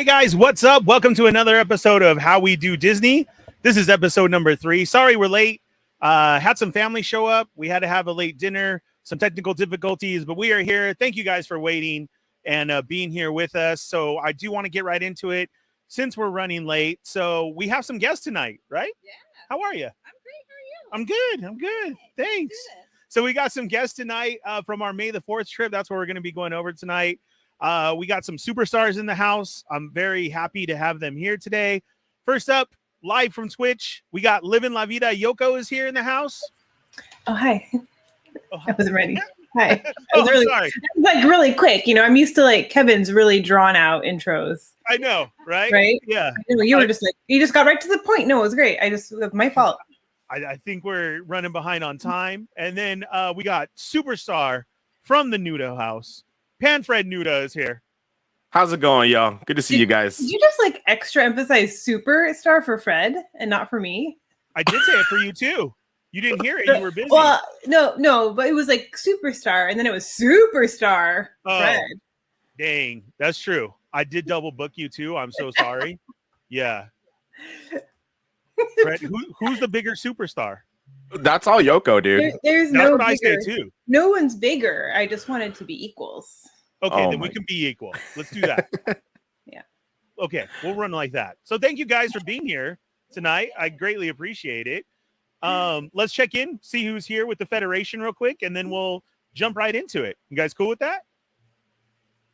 Hey guys, what's up? Welcome to another episode of How We Do Disney. This is episode number 3. Sorry we're late. Had some family show up. We had to have a late dinner, some technical difficulties, but we are here. Thank you guys for waiting and being here with us. So I do want to get right into it since we're running late. So we have some guests tonight, right? Yeah. How are you? I'm great. How are you? I'm good. Thanks. So we got some guests tonight from our May the 4th trip. That's what we're going to be going over tonight. We got some superstars in the house. I'm very happy to have them here today. First up, live from Twitch, we got Livin' La Vida. Yoko is here in the house. Oh, hi. Oh, hi. I wasn't ready. Hi. Oh, sorry. It was like really quick. You know, I'm used to like Kevin's really drawn out intros. I know, right? Right? Yeah. You were just like, you just got right to the point. No, it was great. My fault. I think we're running behind on time. And then we got superstar from the Nudo house. Panfred Nudo is here. How's it going, y'all? Good to see you guys. Did you just like extra emphasize superstar for Fred and not for me? I did say it for you too. You didn't hear it. You were busy. Well, no, but it was like superstar, and then it was superstar Fred. Dang, that's true. I did double book you too. I'm so sorry. Yeah. Fred, who's the bigger superstar? That's all Yoko, dude. There's That's no what bigger. I say too. No one's bigger. I just wanted to be equals. Okay, Oh then we can be equal. Let's do that. Yeah. Okay, we'll run like that. So thank you guys for being here tonight. I greatly appreciate it. Let's check in, see who's here with the Federation real quick, and then we'll jump right into it. You guys cool with that?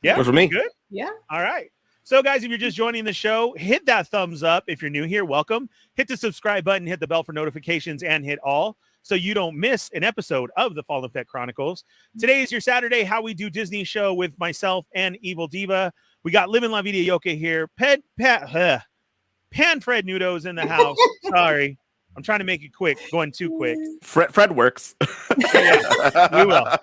Yeah, Good for me. Good? Yeah. All right. So, guys, if you're just joining the show, hit that thumbs up. If you're new here, welcome. Hit the subscribe button, hit the bell for notifications, and hit all so you don't miss an episode of the Fallen Fett Chronicles. Today is your Saturday How We Do Disney show with myself and Evil Diva. We got Livin' La Vida Yoka here. Panfred Nudo's in the house. Sorry. I'm trying to make it quick, going too quick. Fred works. Yeah, we will. I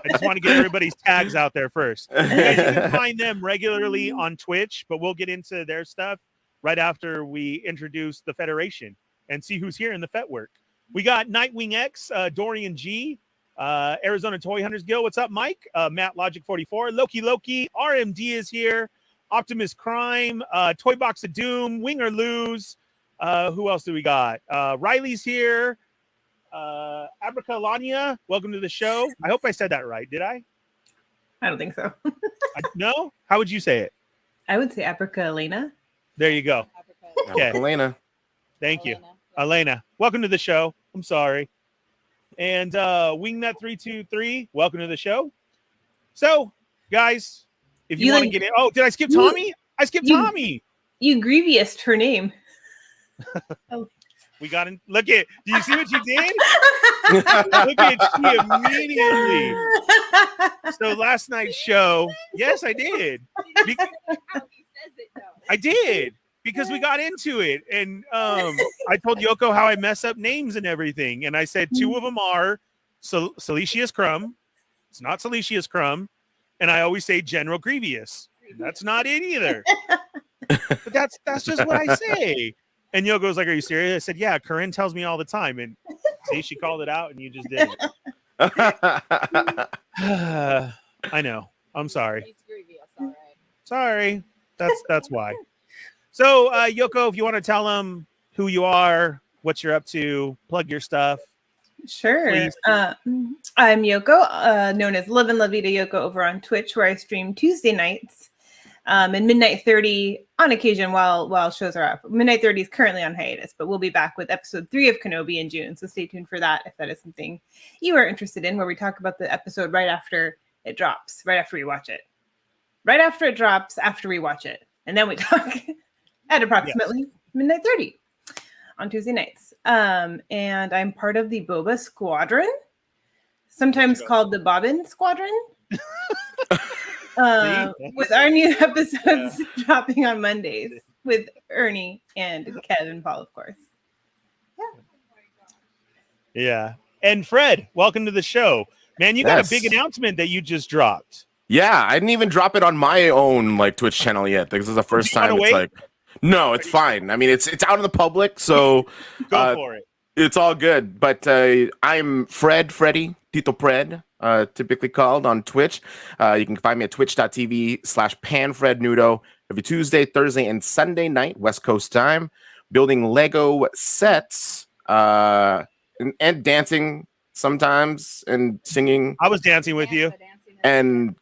just want to get everybody's tags out there first. You guys can find them regularly on Twitch, but we'll get into their stuff right after we introduce the Federation and see who's here in the Fett work. We got Nightwing X, Dorian G, Arizona Toy Hunters Guild. What's up, Mike? Matt Logic 44, Loki, RMD is here, Optimus Crime, Toy Box of Doom, Wing or Lose. Who else do we got? Riley's here. Abracalania, welcome to the show. I hope I said that right. Did I? I don't think so. No? How would you say it? I would say Aprica Elena. There you go. Okay. Elena. Thank you. Elena, welcome to the show. I'm sorry. And Wingnut323, welcome to the show. So, guys, if you want to get in. Oh, did I skip Tommy? I skipped Tommy. You grievous her name. We got in. Look at. Do you see what you did? Look at she immediately. So last night's show, yes, I did. I did because we got into it, and I told Yoko how I mess up names and everything, and I said 2 of them are Salicious Crumb. It's not Salicious Crumb, and I always say General Grievous. That's not it either. But that's just what I say. And Yoko's like, "Are you serious?" I said, "Yeah, Corinne tells me all the time." And see, she called it out, and you just did it. I know. I'm sorry. He's grievous, all right. Sorry. That's why. So, Yoko, if you want to tell them who you are, what you're up to, plug your stuff. Sure. Please. I'm Yoko, known as Livin' La Vida Yoko over on Twitch, where I stream Tuesday nights and midnight 30 on occasion while shows are up. Midnight 30 is currently on hiatus, but we'll be back with episode 3 of Kenobi in June. So stay tuned for that if that is something you are interested in, where we talk about the episode right after it drops, right after we watch it. Right after it drops, after we watch it. And then we talk at approximately midnight 30 on Tuesday nights. And I'm part of the Boba Squadron, sometimes called the Bobbin Squadron. With our new episodes dropping on Mondays with Ernie and Kev and Paul, of course. Yeah. And Fred, welcome to the show. Man, you got a big announcement that you just dropped. Yeah, I didn't even drop it on my own Twitch channel yet. This is the first time it's like, no, it's fine. I mean, it's out in the public, so go for it. It's all good. But I'm Freddy, Tito Pred, typically called on Twitch. You can find me at twitch.tv/panfrednudo. every Tuesday, Thursday, and Sunday night, West Coast time, building Lego sets and dancing sometimes and singing. I was dancing with you. And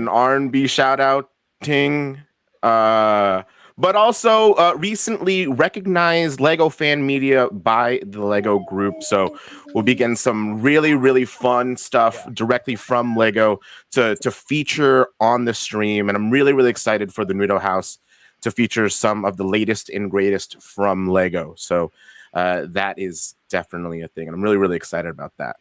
R&B shout out ting. But also recently recognized Lego Fan Media by the Lego Group. So we'll be getting some really, really fun stuff directly from Lego to feature on the stream. And I'm really, really excited for the Nudo House to feature some of the latest and greatest from Lego. So that is definitely a thing. And I'm really, really excited about that.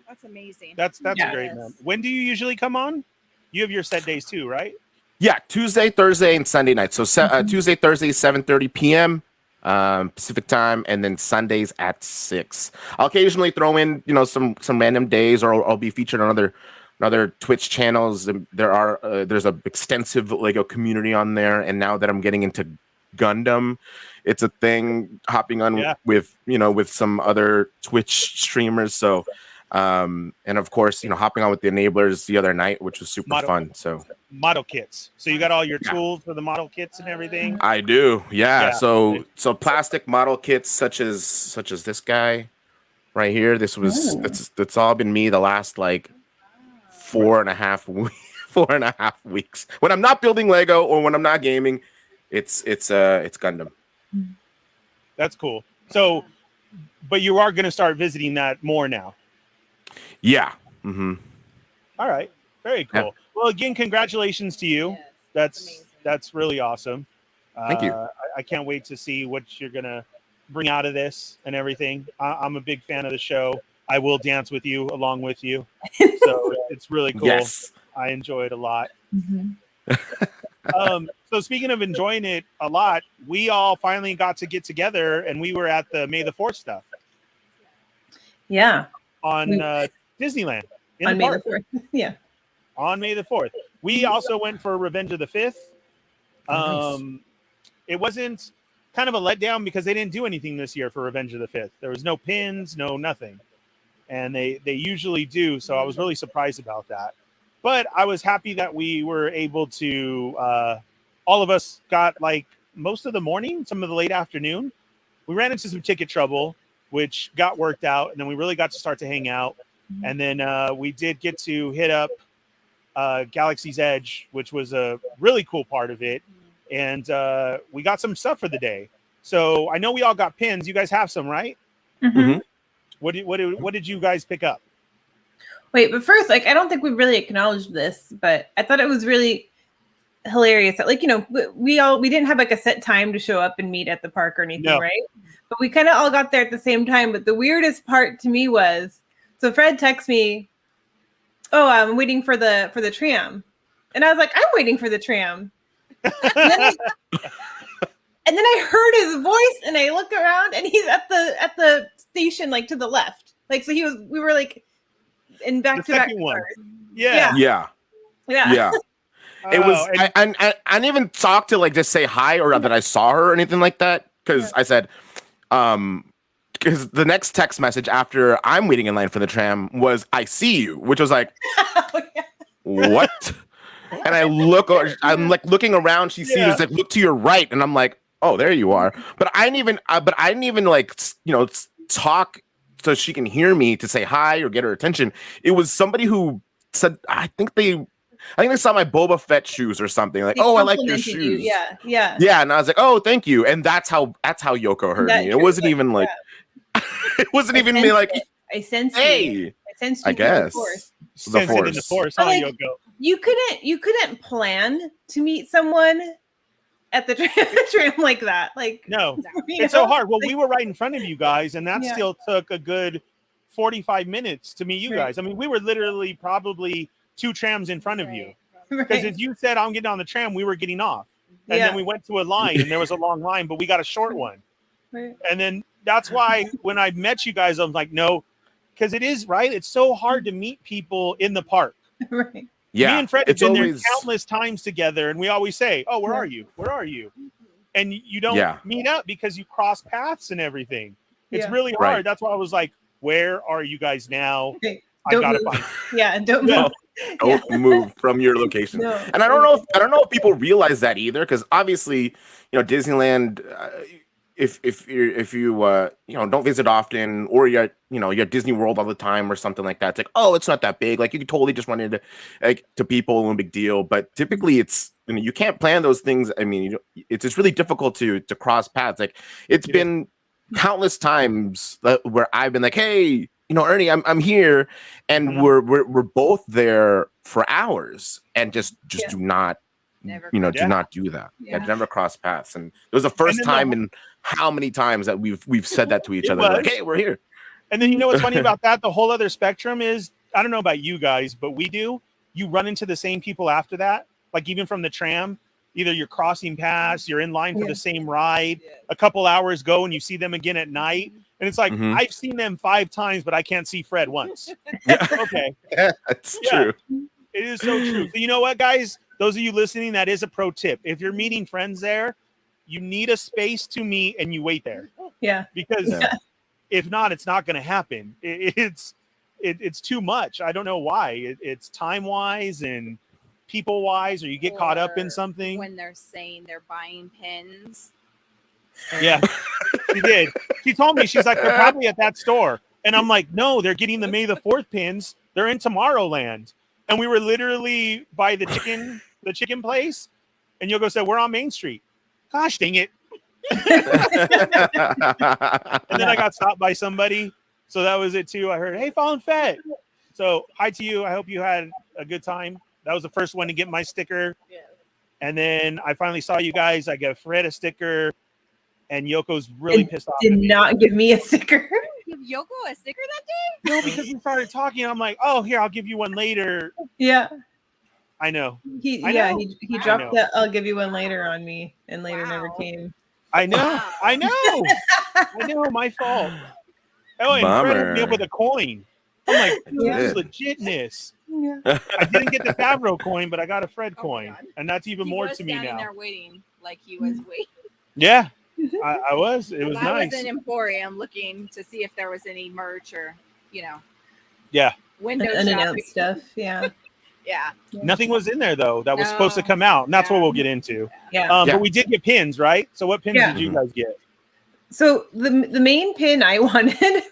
That's amazing. That's great, man. When do you usually come on? You have your set days too, right? Yeah, Tuesday, Thursday, and Sunday night. So Tuesday, Thursday, 7:30 p.m. Pacific time, and then Sundays at 6. I'll occasionally throw in, some random days, or I'll be featured on other Twitch channels. There's a extensive Lego community on there, and now that I'm getting into Gundam, it's a thing. Hopping on with some other Twitch streamers. So. And of course, hopping on with the enablers the other night, which was super fun. So model kits. So you got all your tools for the model kits and everything. I do. Yeah. So plastic model kits such as this guy right here. That's all been me the last like 4.5 weeks. When I'm not building Lego or when I'm not gaming, it's Gundam. That's cool. So, but you are going to start visiting that more now. Yeah. Mm-hmm. All right. Very cool. Yep. Well, again, congratulations to you. Yes, that's really awesome. Thank you. I can't wait to see what you're going to bring out of this and everything. I'm a big fan of the show. I will dance with you along with you. So it's really cool. Yes. I enjoy it a lot. Mm-hmm. So speaking of enjoying it a lot, we all finally got to get together and we were at the May the 4th stuff. Yeah. On Disneyland. On May the 4th. Yeah. On May the 4th. We also went for Revenge of the 5th. Nice. It wasn't kind of a letdown because they didn't do anything this year for Revenge of the 5th. There was no pins, no nothing. And they usually do. So I was really surprised about that. But I was happy that we were able to, all of us got like most of the morning, some of the late afternoon. We ran into some ticket trouble, which got worked out, and then we really got to start to hang out. And then we did get to hit up Galaxy's Edge, which was a really cool part of it. And we got some stuff for the day. So I know we all got pins. You guys have some, right? Mm-hmm. What did you guys pick up? Wait, but first, I don't think we really acknowledged this, but I thought it was really hilarious that, we didn't have like a set time to show up and meet at the park or anything, right? But we kind of all got there at the same time. But the weirdest part to me was, so Fred texts me, "Oh, I'm waiting for the tram," and I was like, "I'm waiting for the tram." And then I heard his voice, and I look around, and he's at the station, like to the left. Like so, we were like in back-to-back cars. Yeah. It was. I didn't even talk to like just say hi or that I saw her or anything like that because I said. Because the next text message after I'm waiting in line for the tram was "I see you," which was like, what? And I'm like looking around. She sees us like, look to your right, and I'm like, oh, there you are. But I didn't even like talk so she can hear me to say hi or get her attention. It was somebody who said, I think they saw my Boba Fett shoes or something. Like, oh, I like your shoes. Yeah. And I was like, oh, thank you. And that's how Yoko heard me. It wasn't even like, it wasn't even me like, I sensed hey, I sensed you. I guess the force. In the force, huh, like, Yoko? You couldn't plan to meet someone at the tram like that. Like, no, it's so hard. Well, we were right in front of you guys, and that still took a good 45 minutes to meet you guys. I mean, we were literally probably 2 trams in front of you. Because if you said, I'm getting on the tram, we were getting off. And then we went to a line, and there was a long line, but we got a short one. And then that's why when I met you guys, I was like, no, because it is, right? It's so hard to meet people in the park. Right. Yeah. Me and Fred have been there countless times together, and we always say, oh, where are you? Where are you? And you don't meet up because you cross paths and everything. It's really hard. Right. That's why I was like, where are you guys now? Okay. I gotta find you. Yeah, don't move. Don't move from your location. No. And I don't know if people realize that either, because obviously, Disneyland. If you don't visit often, or you're at Disney World all the time or something like that, it's like, oh, it's not that big. Like, you could totally just run into to people, no big deal. But typically, it's you can't plan those things. I mean, it's really difficult to cross paths. Like, it's been countless times where I've been like, hey, Ernie, I'm here, and we're both there for hours, and just do not. Do not do that. Yeah, never cross paths. And it was the first time in how many times that we've said that to each other. Like, hey, we're here. And then what's funny about that? The whole other spectrum is, I don't know about you guys, but we do. You run into the same people after that. Like, even from the tram, either you're crossing paths, you're in line for the same ride. A couple hours go and you see them again at night. And it's like, I've seen them 5 times, but I can't see Fred once. Okay. That's true. It is so true. So you know what, guys? Those of you listening, that is a pro tip. If you're meeting friends there, you need a space to meet and you wait there. Yeah. Because if not, it's not going to happen. It's too much. I don't know why. It's time-wise and people-wise, or you get caught up in something. When they're saying they're buying pins. Yeah, she did. She told me, she's like, they're probably at that store. And I'm like, no, they're getting the May the 4th pins. They're in Tomorrowland. And we were literally by the chicken place. And Yoko said, we're on Main Street. Gosh, dang it. And then I got stopped by somebody. So that was it too. I heard, hey, Fallen Fett. So hi to you. I hope you had a good time. That was the first one to get my sticker. Yeah. And then I finally saw you guys. I gave Fred a sticker. And Yoko's really pissed off. Did not give me a sticker. Give Yoko a sticker that day? No, because we started talking. I'm like, oh, here, I'll give you one later. Yeah. I know. He dropped that I'll give you one later on me, and later never came. I know. I know. My fault. Oh, and Fred hooked me up with a coin. I'm like, this is legitness. Yeah. I didn't get the Favreau coin, but I got a Fred coin, and that's even more to me now. Standing there waiting, like he was waiting. Yeah. I was. It was nice. I was in Emporium looking to see if there was any merch or, window unannounced stuff. Yeah. Yeah. Nothing was in there though that was supposed to come out, and that's what we'll get into. Yeah. But we did get pins, right? So what pins did you guys get? So the main pin I wanted,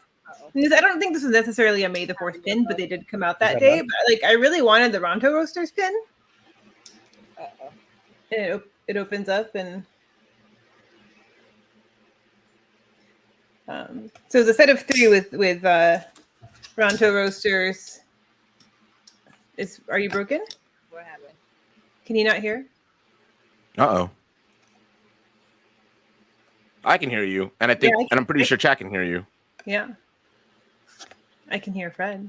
because I don't think this was necessarily a May the 4th pin, but they did come out that day. But I really wanted the Ronto Roasters pin. And it opens up and. So it's a set of 3 with Ronto Roasters. Are you broken? What happened? Can you not hear? Uh-oh. I can hear you, and I'm pretty sure Chat can hear you. Yeah. I can hear Fred.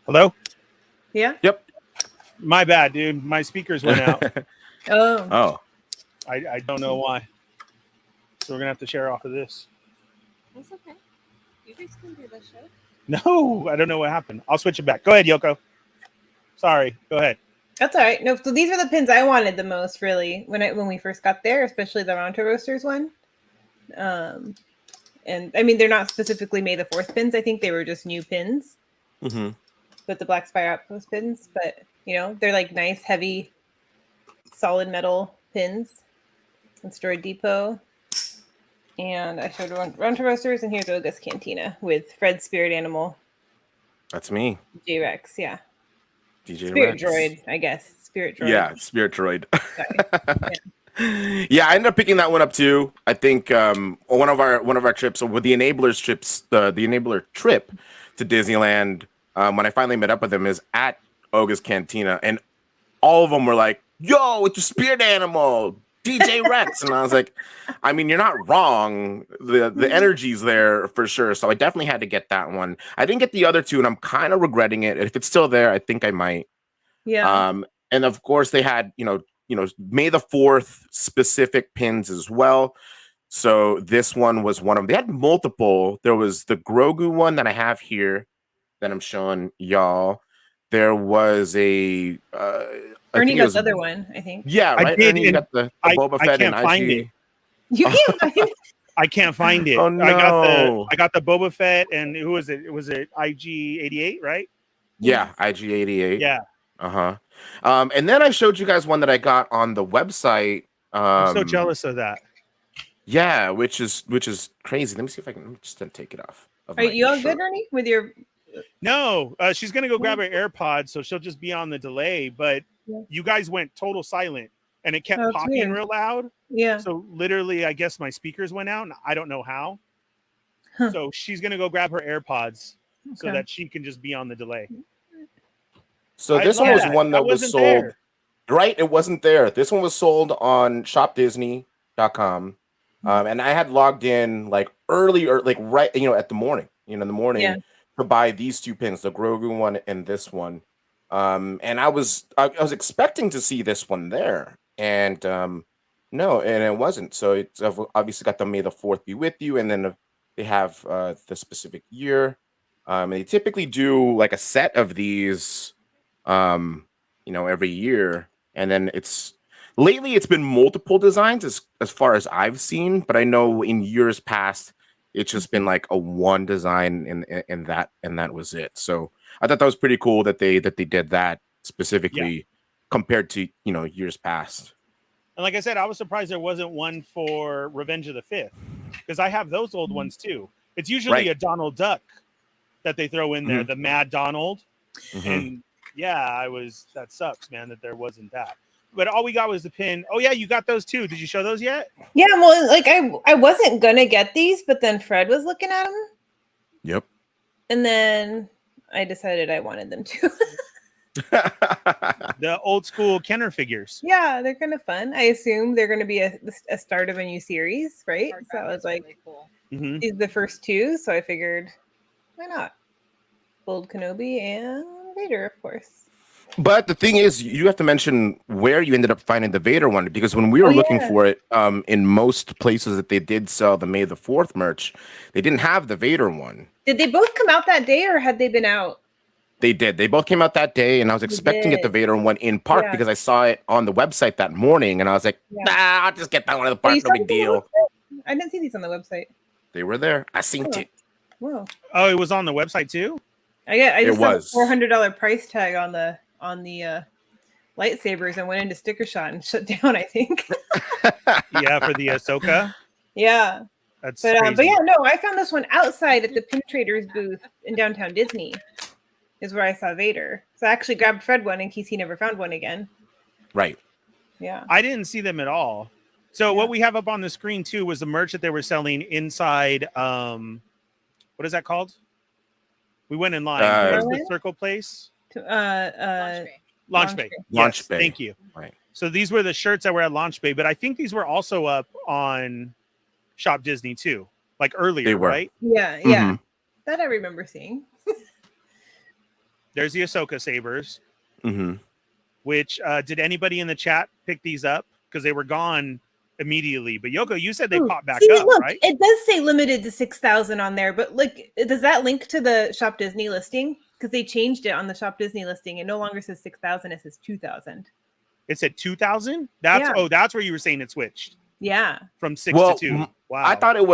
Hello? Yeah? Yep. My bad, dude. My speakers went out. Oh. I don't know why. So we're going to have to share off of this. That's okay. You guys can do the show. No, I don't know what happened. I'll switch it back. Go ahead, Yoko. Sorry. Go ahead. That's all right. No, so these are the pins I wanted the most, really, when we first got there, especially the Ronto Roasters one. And I mean, they're not specifically May the 4th pins. I think they were just new pins. Mm-hmm. With the Black Spire Outpost pins. But, they're like nice, heavy, solid metal pins. Asteroid Depot. And I showed Ronto Roasters, and here's Oga's Cantina with Fred's spirit animal. That's me. DJ Rex, yeah. DJ Spirit Rex. Droid, I guess. Spirit Droid. Yeah, Spirit Droid. Yeah, I ended up picking that one up too. I think one of our trips, or with the Enablers trips, the Enabler trip to Disneyland, when I finally met up with them, is at Oga's Cantina, and all of them were like, "Yo, it's a spirit animal, DJ Rex," and I was like, I mean, you're not wrong. The energy's there for sure. So I definitely had to get that one. I didn't get the other 2, and I'm kind of regretting it. If it's still there, I think I might. Yeah. And of course they had, May the 4th specific pins as well. So this one was one of them. They had multiple. There was the Grogu one that I have here that I'm showing y'all. There was a Ernie got the other one, I think. Yeah, right. I did. Ernie got the Boba Fett. I can't find it. You can't find it. I can't find it. Oh no! I got the Boba Fett, and who was it? Was it IG-88, right? Yeah, IG88. Yeah. And then I showed you guys one that I got on the website. I'm so jealous of that. Yeah, which is crazy. Let me see if I can just take it off. Are you all good, Ernie, with your? No, she's gonna go grab her AirPods, so she'll just be on the delay. But you guys went total silent, and it kept popping real loud. Yeah. So literally, I guess my speakers went out, and I don't know how. Huh. So she's gonna go grab her AirPods so that she can just be on the delay. So this one was one that was sold. There. Right, it wasn't there. This one was sold on shopdisney.com. And I had logged in like early or like right, at the morning, in the morning to buy these two pins, the Grogu one and this one. And I was expecting to see this one there, and no, and it wasn't. So it's obviously got the May the 4th be with you, and then they have the specific year. And they typically do like a set of these, every year, and then lately it's been multiple designs as far as I've seen, but I know in years past it's just been like a one design and that was it. So I thought that was pretty cool that they did that specifically compared to years past. And like I said, I was surprised there wasn't one for Revenge of the Fifth, because I have those old ones too. It's usually a Donald Duck that they throw in there, the Mad Donald. And that sucks, man, that there wasn't that. But all we got was the pin. Oh yeah, you got those too. Did you show those yet? Yeah, well, like I wasn't gonna get these, but then Fred was looking at them. Yep. And then I decided I wanted them too. The old school Kenner figures. Yeah, they're kind of fun. I assume they're going to be a start of a new series, right? So I was like, really cool. These are the first two, so I figured, why not? Old Kenobi and Vader, of course. But the thing is, you have to mention where you ended up finding the Vader one, because when we were looking for it, in most places that they did sell the May the 4th merch, they didn't have the Vader one. Did they both come out that day, or had they been out? They did. They both came out that day, and I was expecting to get the Vader one in park because I saw it on the website that morning, and I was like, nah, I'll just get that one in the park, no big deal. I didn't see these on the website. They were there. I seen it. Whoa. Oh, it was on the website too? I just saw a $400 price tag on the lightsabers and went into Sticker Shot and shut down, I think. Yeah, for the Ahsoka. Yeah. That's but crazy. yeah, no, I found this one outside at the Pin Traders booth in downtown Disney. Is where I saw Vader. So I actually grabbed Fred one in case he never found one again. Right. Yeah. I didn't see them at all. So what we have up on the screen too was the merch that they were selling inside. What is that called? We went in line. What's the circle place? Launch Bay. Launch Bay. Thank you. Right. So these were the shirts that were at Launch Bay, but I think these were also up on Shop Disney too, like earlier, they were. Right? Yeah, yeah. That I remember seeing. There's the Ahsoka sabers. Which did anybody in the chat pick these up? Because they were gone immediately. But Yoko, you said they popped back up, look, right? It does say limited to 6,000 on there, but like, does that link to the Shop Disney listing? Because they changed it on the Shop Disney listing. It no longer says 6,000; it says 2,000. It said 2,000. That's where you were saying it switched. Yeah, from 6 to 2. Wow. I thought it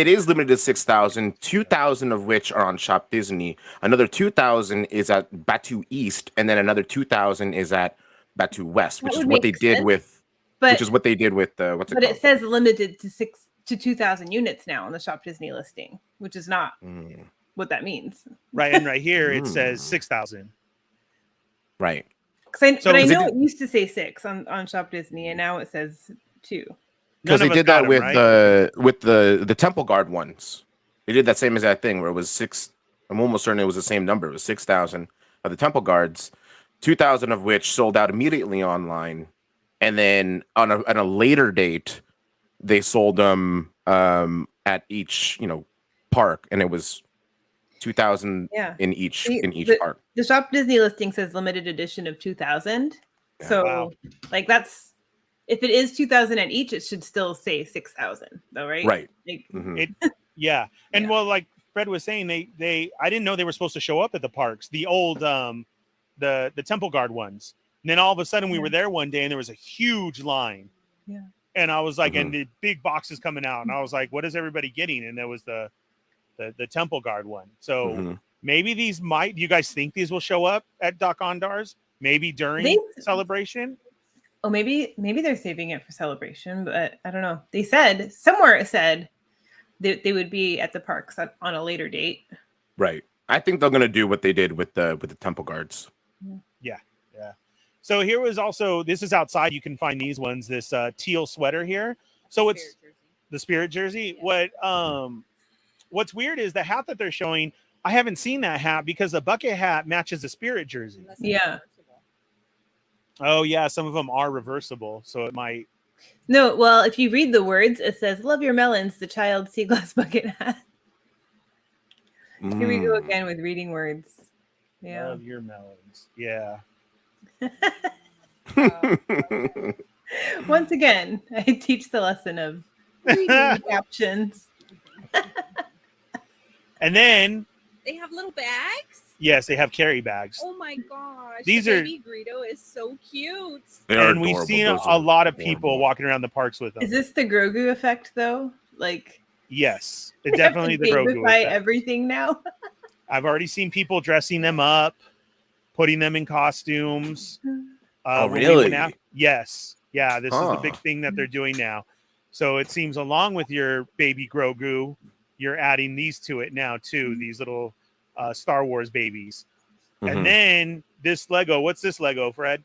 is limited to 6,000, 2,000 of which are on Shop Disney. Another 2,000 is at Batu East, and then another 2,000 is at Batu West, which is what they did with. Which is what they did with what's it called? But it says limited to 2,000 units now on the Shop Disney listing, which is not what that means. Right, and right here it says 6,000. Right. But I know it used to say 6 on Shop Disney, and now it says 2. Because they did that with the Temple Guard ones. They did that same exact thing where it was 6. I'm almost certain it was the same number. It was 6,000 of the Temple Guards, 2,000 of which sold out immediately online, and then on a later date, they sold them at each park, and it was 2,000 in each park. The Shop Disney listing says limited edition of 2,000. Yeah. So like that's. If it is 2,000 at each, it should still say 6,000, though, right? Right. Like, And well, like Fred was saying, they I didn't know they were supposed to show up at the parks. The old the Temple Guard ones. And then all of a sudden we were there one day and there was a huge line. Yeah. And I was like, and the big boxes coming out, and I was like, what is everybody getting? And there was the Temple Guard one. So maybe these might. Do you guys think these will show up at Dok-Ondar's? Maybe during celebration? Oh, maybe they're saving it for celebration, but I don't know. They said somewhere it said they would be at the parks on a later date. Right. I think they're gonna do what they did with the temple guards. Yeah. So here was also, this is outside. You can find these ones. This teal sweater here. So it's the Spirit jersey. Yeah. What's weird is the hat that they're showing. I haven't seen that hat because the bucket hat matches the Spirit jersey. Yeah. Oh yeah, some of them are reversible, so it might. No, well, if you read the words, it says "Love your melons." The child sea glass bucket hat. Here we go again with reading words. Yeah. Love your melons. Yeah. Once again, I teach the lesson of reading captions. And then they have little bags. Yes, they have carry bags. Oh my gosh! These baby Greedo is so cute. And we've seen a lot of people walking around the parks with them. Is this the Grogu effect, though? Like, yes, it's definitely the Grogu effect. Everything now. I've already seen people dressing them up, putting them in costumes. Oh, really? Yes. Yeah, this is the big thing that they're doing now. So it seems along with your baby Grogu, you're adding these to it now, too. These little Star Wars babies. And then this Lego. What's this Lego, Fred?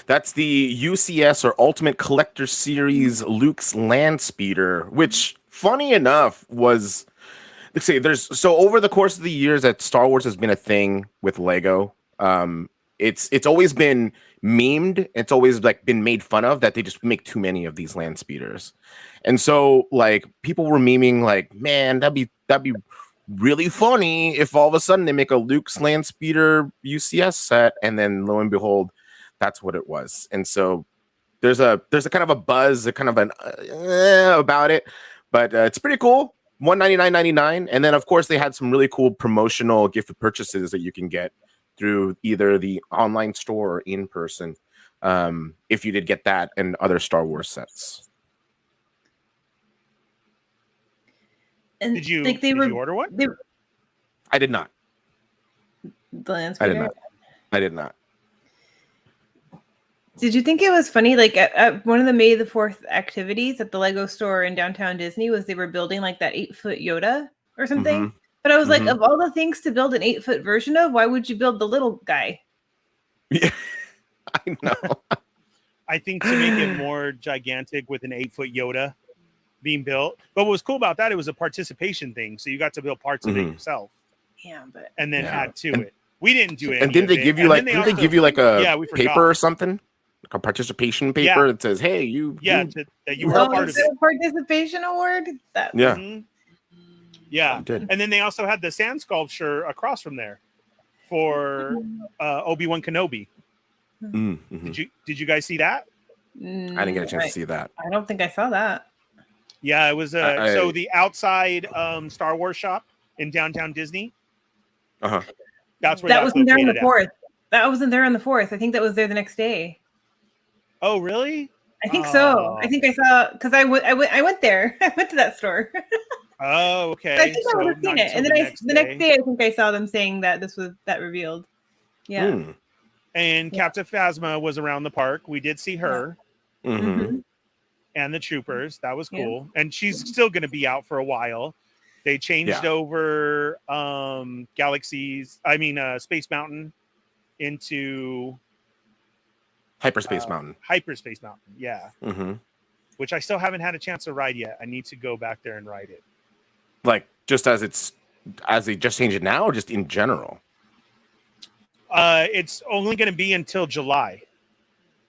That's the UCS or Ultimate Collector Series Luke's Land Speeder, which, funny enough, was... Let's see, so over the course of the years that Star Wars has been a thing with Lego, it's always been memed. It's always like been made fun of that they just make too many of these land speeders. And so like people were memeing like, man, that'd be really funny if all of a sudden they make a Luke's land speeder UCS set, and then lo and behold, that's what it was. And so there's a kind of a buzz, a kind of an about it, but it's pretty cool. $199.99, and then of course they had some really cool promotional gift purchases that you can get through either the online store or in person, if you did get that and other Star Wars sets. And did you order one? I did not. The land speeder? I did not. Did you think it was funny? Like at one of the May the 4th activities at the Lego store in downtown Disney was they were building like that 8-foot Yoda or something. But I was like, of all the things to build an 8-foot version of, why would you build the little guy? Yeah, I know. I think to make it more gigantic with an 8-foot Yoda being built. But what was cool about that, it was a participation thing. So you got to build parts of it yourself. Yeah, but and then add to it. We didn't do it. And didn't they give you like a paper or something? Like a participation paper that says, "Hey, you that you were a part of it." Participation award. Yeah. And then they also had the sand sculpture across from there for Obi-Wan Kenobi. Did you guys see that? I didn't get a chance to see that. I don't think I saw that. Yeah, it was so the outside Star Wars shop in downtown Disney. That's where that wasn't there on the 4th. That wasn't there on the 4th. I think that was there the next day. Oh, really? I think so. I think I saw because I went there. I went to that store. Oh, okay. I think I would have seen it, and then the next day I think I saw them saying that this was that revealed. Yeah. And Captain Phasma was around the park. We did see her. And the troopers. That was cool. And she's still going to be out for a while. They changed over Space Mountain into Hyperspace Mountain. Hyperspace Mountain, yeah. Which I still haven't had a chance to ride yet. I need to go back there and ride it. Like just as they just changed it now, or just in general? It's only going to be until July.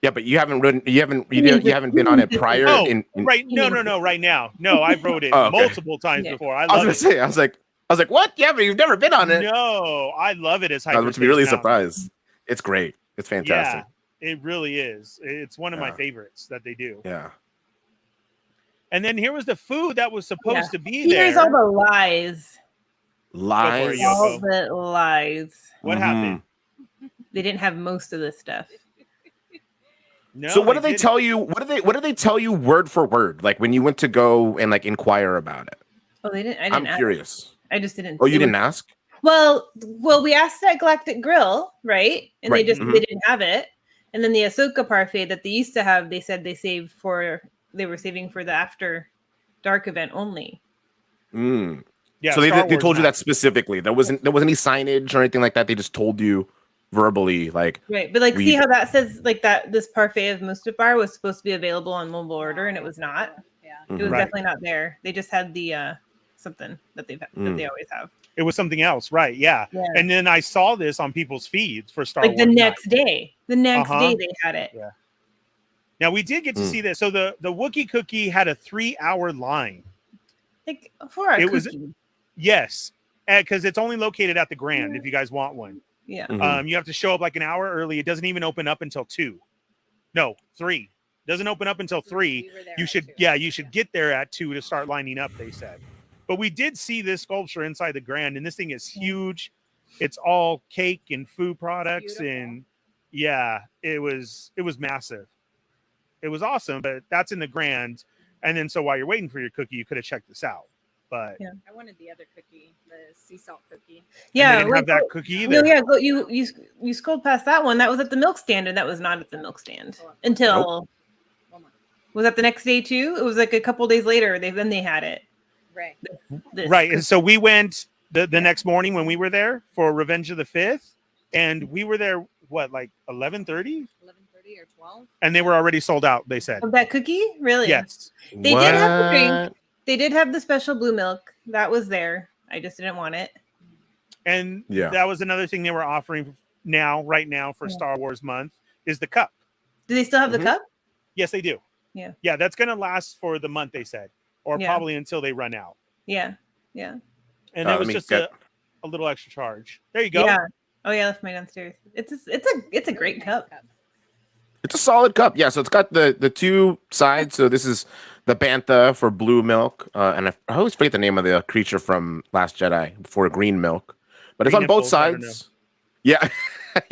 Yeah, but you haven't ridden. You haven't been on it prior. Right? No. Right now, no. I've rode it multiple times before. I was gonna say. I was like, what? Yeah, but you've never been on it. No, I love it as Hyperspace I was really surprised. It's great. It's fantastic. Yeah, it really is. It's one of my favorites that they do. Yeah. And then here was the food that was supposed to be there. Here's all the lies. Lies. All the lies. What happened? They didn't have most of this stuff. No, so what do they tell you? What do they tell you word for word? Like when you went to go and like inquire about it? Oh, they didn't. I'm curious. I just didn't. Oh, you didn't ask? Well, we asked at Galactic Grill, right? And Right. they didn't have it. And then the Ahsoka parfait that they used to have, they said they were saving for the After Dark event only. Yeah. So they told you that specifically. There wasn't any signage or anything like that. They just told you verbally, like, right. But like, see how that says like that this parfait of Mustafar was supposed to be available on mobile order, and it was not. Yeah. It was definitely not there. They just had the something that that they always have. It was something else, right? Yeah. And then I saw this on people's feeds for Star Wars. The next day. The next day they had it. Yeah. Now we did get to see this. So the Wookiee cookie had a 3-hour line. Like for a cookie. Yes, because it's only located at the Grand. If you guys want one, yeah. You have to show up like an hour early. It doesn't even open up until 2. No, 3. Doesn't open up until 3. You should get there at 2 to start lining up. They said. But we did see this sculpture inside the Grand, and this thing is huge. It's all cake and food products, and it was massive. It was awesome, but that's in the Grand. And then so while you're waiting for your cookie, you could have checked this out. But I wanted the other cookie, the sea salt cookie. Yeah, they didn't have that cookie either. No, you scrolled past that one. That was at the milk stand, and that was not at the milk stand until was that the next day too? It was like a couple days later. Then they had it. Right. Right. And so we went the next morning when we were there for Revenge of the Fifth, and we were there, like 11:30? 11:30 or 12? And they were already sold out, they said. Of that cookie? Really? Yes. They did have the drink. They did have the special blue milk. That was there. I just didn't want it. And that was another thing they were offering right now for Star Wars month is the cup. Do they still have the cup? Yes, they do. Yeah. Yeah, that's going to last for the month, they said. Or probably until they run out. Yeah. Yeah. And that was just a little extra charge. There you go. Yeah. Oh yeah, I left mine downstairs. It's a great cup. It's a solid cup. Yeah, so it's got the 2 sides. So this is the bantha for blue milk. And I always forget the name of the creature from Last Jedi for green milk. But it's on both sides. Yeah.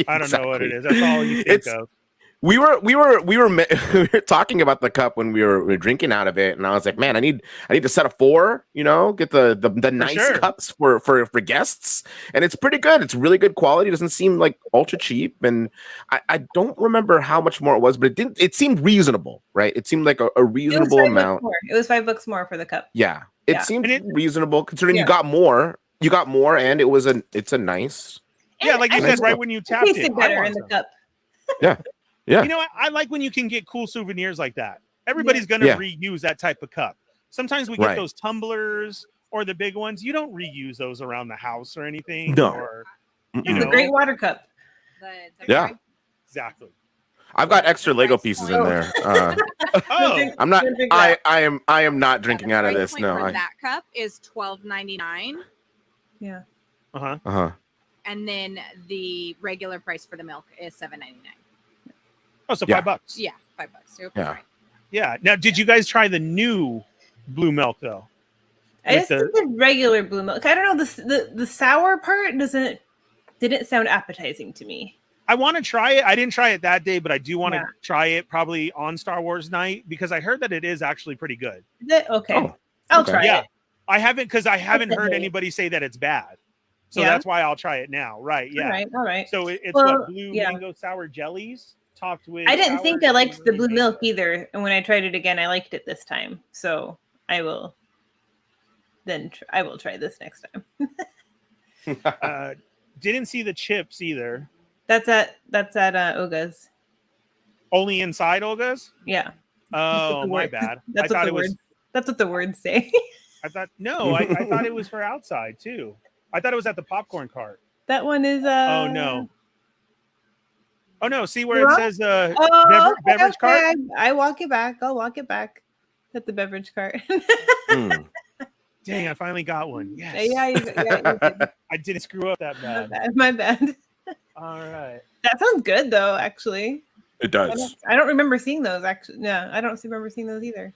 I don't know what it is. That's all you think of. We were talking about the cup when we were drinking out of it, and I was like, man, I need to set a 4, get the nice cups for guests, and it's pretty good. It's really good quality. It doesn't seem like ultra cheap, and I don't remember how much more it was, but it seemed reasonable, right? It seemed like a reasonable amount. It was $5 more for the cup. Yeah, it seemed reasonable considering you got more, and it's a nice. Yeah, like you said, right when you tapped it, better in the cup. Yeah. Yeah. You know what? I like when you can get cool souvenirs like that. Everybody's going to reuse that type of cup. Sometimes we get those tumblers or the big ones. You don't reuse those around the house or anything. No. Or, it's a great water cup. Exactly. I've got extra Lego pieces in there. I'm not. I am not drinking out of this. No. That cup is $12.99. Yeah. And then the regular price for the milk is $7.99. Oh, so $5. Yeah, $5. Yeah. Right. Yeah. Now, did you guys try the new blue milk though? I just did the regular blue milk. I don't know, the sour part didn't sound appetizing to me. I want to try it. I didn't try it that day, but I do want to try it probably on Star Wars night because I heard that it is actually pretty good. Is it? Okay. I'll try it. I haven't heard anybody say that it's bad. So that's why I'll try it now. Right. Yeah. All right. So it's what blue mango sour jellies talked with. I didn't think I liked the blue milk either. And when I tried it again, I liked it this time. So I will try this next time. Didn't see the chips either. That's at Oga's. Only inside Olga's? Yeah. Oh, my bad. That's what the words say. I thought I thought it was for outside too. I thought it was at the popcorn cart. That one is Oh no. Oh no, see where it says beverage cart? I walk it back. I'll walk it back at the beverage cart. Dang, I finally got one. Yes. Yeah, you did. I didn't screw up that bad. My bad. All right. That sounds good though, actually. It does. I don't remember seeing those actually. No, I don't remember seeing those either.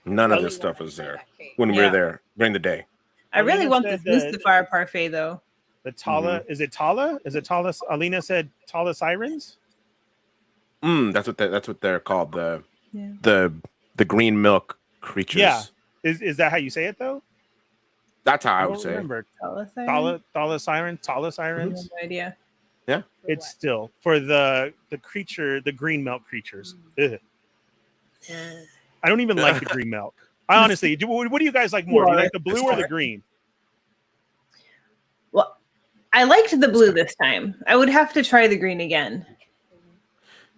None of this stuff was there when we were there during the day. I really want this Mustafar parfait though. The Tala, is it Tala? Is it Tala? Alina said Tala Sirens. That's what they're called. The green milk creatures. Yeah. Is that how you say it though? That's how I don't would say. remember. Thalasiren? Thalasiren. No idea. Yeah. It's still for the creature, the green milk creatures. Ugh. I don't even like the green milk. I honestly, what do you guys like more? Do you like the blue or the green? Well, I liked the blue this time. I would have to try the green again.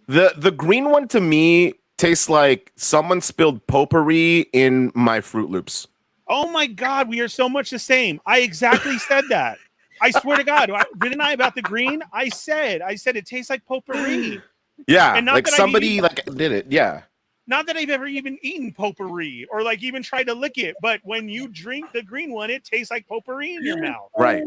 The green one to me tastes like someone spilled potpourri in my Fruit Loops. Oh my God, we are so much the same. I exactly said that. I swear to God, didn't I about the green? I said it tastes like potpourri. Yeah, And not like that somebody did it. Yeah. Not that I've ever even eaten potpourri or like even tried to lick it, but when you drink the green one, it tastes like potpourri in your mouth. Right.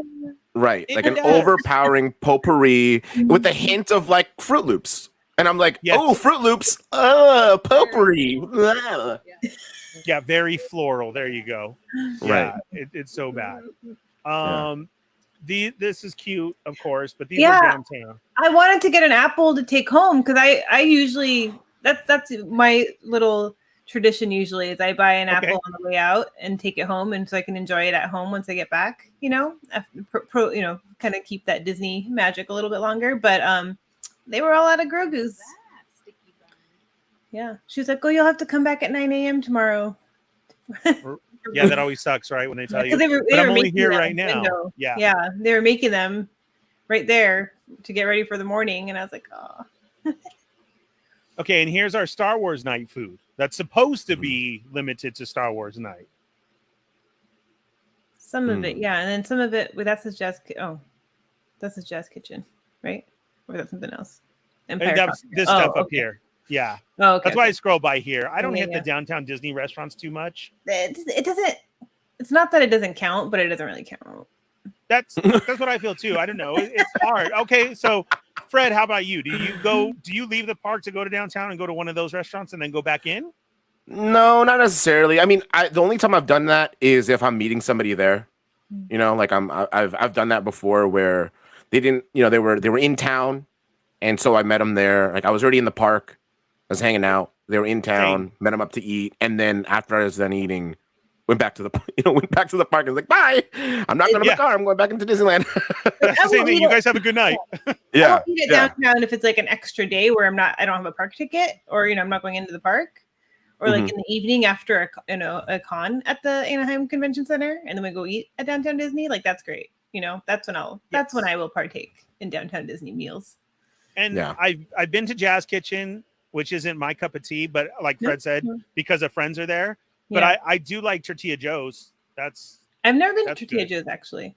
Like an overpowering potpourri with a hint of like Fruit Loops. And I'm like, yes. Oh, Fruit Loops. Potpourri. Yeah, very floral. There you go. Right. Yeah, it's so bad. This is cute, of course, but these Yeah, are downtown. I wanted to get an apple to take home because I usually that's my little tradition. Usually, is I buy an apple on the way out and take it home, and so I can enjoy it at home once I get back. You know, kind of keep that Disney magic a little bit longer. But they were all out of Grogu's. Yeah, she was like, "Oh, you'll have to come back at 9 a.m. tomorrow." Yeah, that always sucks, right? When they tell you, they were I'm only here right now. Yeah, they were making them right there to get ready for the morning, and I was like, "Oh." Okay, and here's our Star Wars night food. That's supposed to be limited to Star Wars night. Some of it, yeah, and then some of it. That's his jazz. That's his jazz kitchen, right? Or is that something else? This stuff up here. Yeah. Oh, okay. That's why I scroll by here. I don't hit the downtown Disney restaurants too much. It doesn't. It's not that it doesn't count, but it doesn't really count. That's what I feel too. I don't know. It's hard. Okay, so Fred, how about you? Do you leave the park to go to downtown and go to one of those restaurants and then go back in? No, not necessarily. I mean, the only time I've done that is if I'm meeting somebody there. You know, like I've done that before where they didn't, they were in town, and so I met them there. Like I was already in the park. I was hanging out. They were in town. Met them up to eat, and then after I was done eating, went back to the park. And was like, bye. I'm not going to my car. I'm going back into Disneyland. That's the same thing. You guys have a good night. Yeah. I'll eat it downtown if it's like an extra day where I don't have a park ticket, or I'm not going into the park, or like in the evening after a con at the Anaheim Convention Center, and then we go eat at downtown Disney. Like that's great. That's when I will partake in downtown Disney meals. And I've been to Jazz Kitchen, which isn't my cup of tea, but like Fred said, because of friends are there. But I do like Tortilla Joe's. I've never been to Tortilla Joe's actually.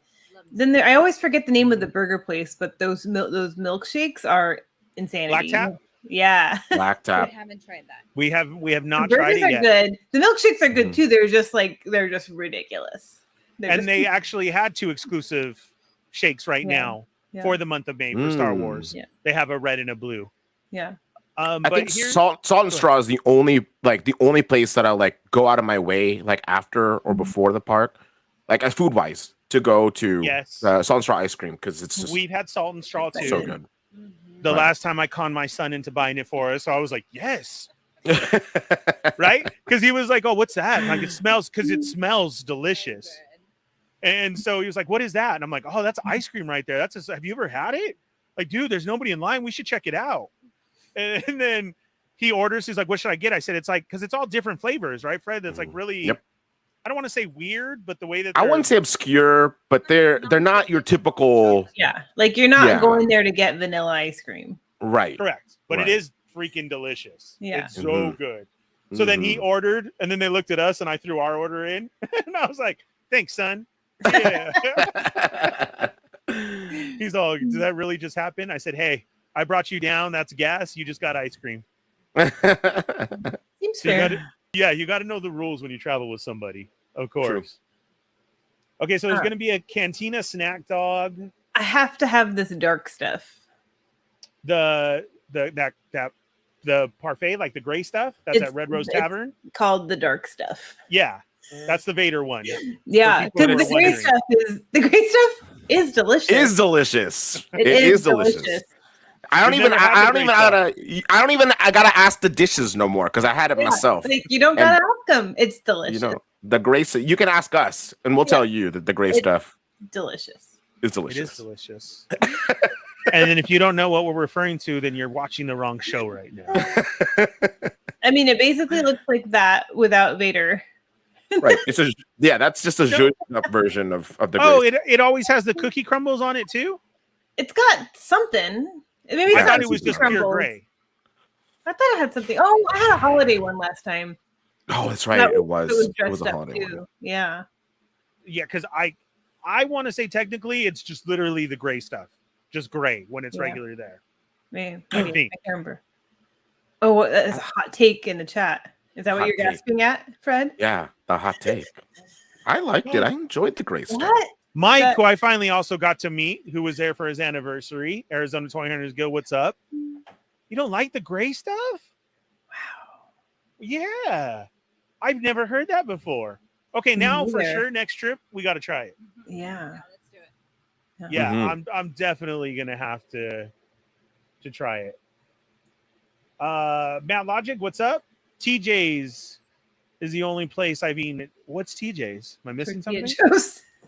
Then I always forget the name of the burger place, but those milkshakes are insanity. Black Tap? Yeah. Black Tap. I haven't tried that. We have not the tried it yet. Good. The milkshakes are good too. They're just ridiculous. They actually had 2 exclusive shakes now for the month of May for Star Wars. Yeah. They have a red and a blue. Yeah. I think Salt and Straw is the only place that I like go out of my way like after or before the park, like as food wise, to go to Salt and Straw ice cream because it's just we've had Salt and Straw too. So good. The last time I conned my son into buying it for us, so I was like, yes. Right? Because he was like, oh, what's that? Like it smells delicious. And so he was like, what is that? And I'm like, oh, that's ice cream right there. Have you ever had it? Like, dude, there's nobody in line. We should check it out. And then he orders. He's like, what should I get? I said, it's like, because it's all different flavors, right, Fred? That's like really, I don't want to say weird, but the way that I wouldn't say obscure, but they're not your typical. Yeah. Like you're not going there to get vanilla ice cream. Right. Correct. But it is freaking delicious. Yeah. It's so good. So then he ordered, and then they looked at us, and I threw our order in. And I was like, thanks, son. Yeah. He's all, did that really just happen? I said, hey, I brought you down. That's gas. You just got ice cream. Seems fair. You got to know the rules when you travel with somebody, of course. True. Okay, so there's going to be a Cantina snack dog. I have to have this dark stuff. The parfait, like the gray stuff. That's at Red Rose Tavern. Called the dark stuff. Yeah, that's the Vader one. Yeah, because the gray stuff is delicious. It is delicious. I gotta ask the dishes no more because I had it myself. Like, you don't gotta ask them. It's delicious. The gray. You can ask us, and we'll tell you that the gray stuff delicious. is delicious. It is delicious. And then if you don't know what we're referring to, then you're watching the wrong show right now. I mean, it basically looks like that without Vader. Right. That's just a zhuzhed up version of the. Oh, it always has the cookie crumbles on it too. It's got something. Maybe I thought it was just pure gray. I thought it had something. Oh, I had a holiday one last time. Oh, that's right. It was a holiday too. one. Yeah. Yeah, because I want to say technically it's just literally the gray stuff, just gray when it's regular there. Maybe. I I think. can't remember. Oh, that is a hot take in the chat. Is that what you're gasping at, Fred? Yeah, the hot take. I liked it. I enjoyed the gray stuff. What? Mike, who I finally also got to meet, who was there for his anniversary, Arizona Toy Hunters Guild. What's up? You don't like the gray stuff? Wow. Yeah. I've never heard that before. Okay, now for sure, next trip, we got to try it. Yeah. Let's do it. Yeah, I'm definitely going to have to try it. Matt Logic, what's up? TJ's is the only place I've eaten. What's TJ's? Am I missing something?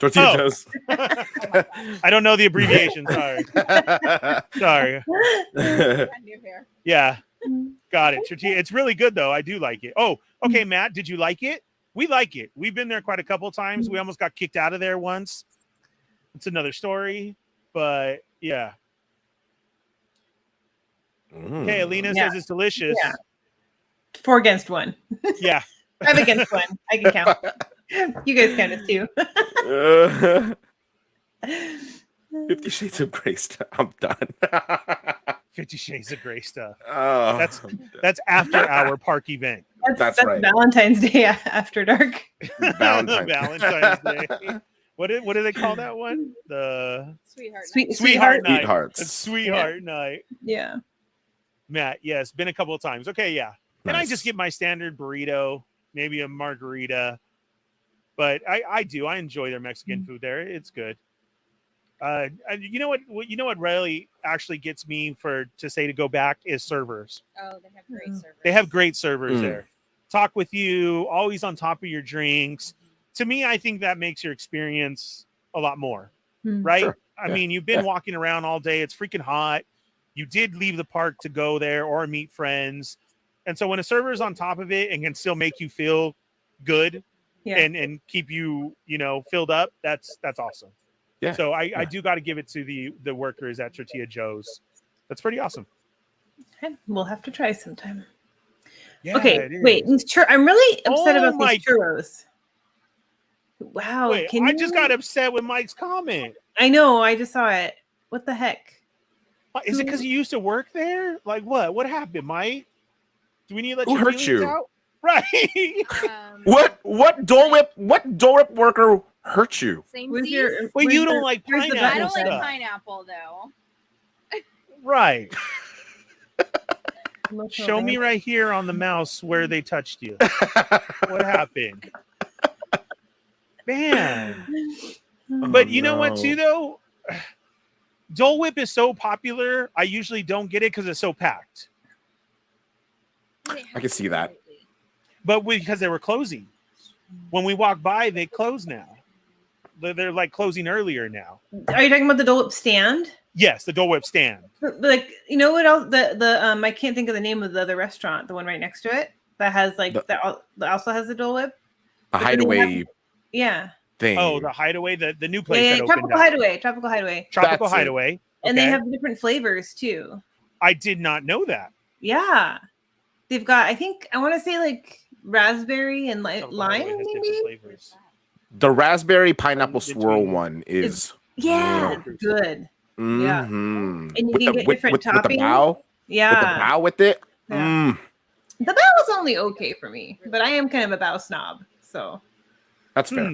Tortilla Joe's. I don't know the abbreviation. Sorry. Sorry. Yeah. Got it. Tortilla. It's really good, though. I do like it. Oh, okay, Matt. Did you like it? We like it. We've been there quite a couple of times. We almost got kicked out of there once. It's another story. But, yeah. Okay, Alina says it's delicious. Yeah. 4 against 1. Yeah. 5 against 1. I can count. You guys count as 2. 50 Shades of Grey stuff. I'm done. 50 Shades of Grey stuff. Oh, that's after our park event. That's right. Valentine's Day after dark. Valentine's Day. What do they call that one? The Sweetheart Night. Sweethearts. Sweetheart Night. Yeah. Matt, yes, been a couple of times. Okay, yeah. And I just get my standard burrito, maybe a margarita. But I enjoy their Mexican food there. It's good. You know what really actually gets me to go back is servers. Oh, they have great servers. They have great servers there. Talk with you, always on top of your drinks. To me, I think that makes your experience a lot more, right? Sure. I mean, you've been walking around all day. It's freaking hot. You did leave the park to go there or meet friends. And so when a server's on top of it and can still make you feel good and keep you, filled up, that's awesome. Yeah. So I do got to give it to the workers at Tortilla Joe's. That's pretty awesome. Okay. We'll have to try sometime. Yeah, okay, wait. I'm really upset about these churros. Wow. Wait, I just got upset with Mike's comment. I know. I just saw it. What the heck? Is it because you used to work there? Like what? What happened, Mike? Do we need to let Who hurt you? Out? Right. What Dole Whip worker hurt you? Well, you don't like pineapple. I don't like pineapple though. Right. Show me right here on the mouse where they touched you. What happened? Man. But you know what, too, though? Dole Whip is so popular, I usually don't get it because it's so packed. I can see that. But because they were closing. When we walk by, they close now. They're like closing earlier now. Are you talking about the Dole Whip stand? Yes, the Dole Whip stand. Like, you know what else? The I can't think of the name of the other restaurant, the one right next to it that has that also has the Dole Whip. A Hideaway. Thing. Oh, the Hideaway, the new place. Yeah, Tropical Hideaway. Tropical Hideaway. Okay. And they have different flavors too. I did not know that. Yeah, they've got. I want to say like raspberry and lime. Maybe. The raspberry pineapple swirl one is good. Mm-hmm. Yeah, and you can get different toppings. With the bao. Yeah, with the bao with it. Yeah. The bao is only okay for me, but I am kind of a bao snob, so that's fair.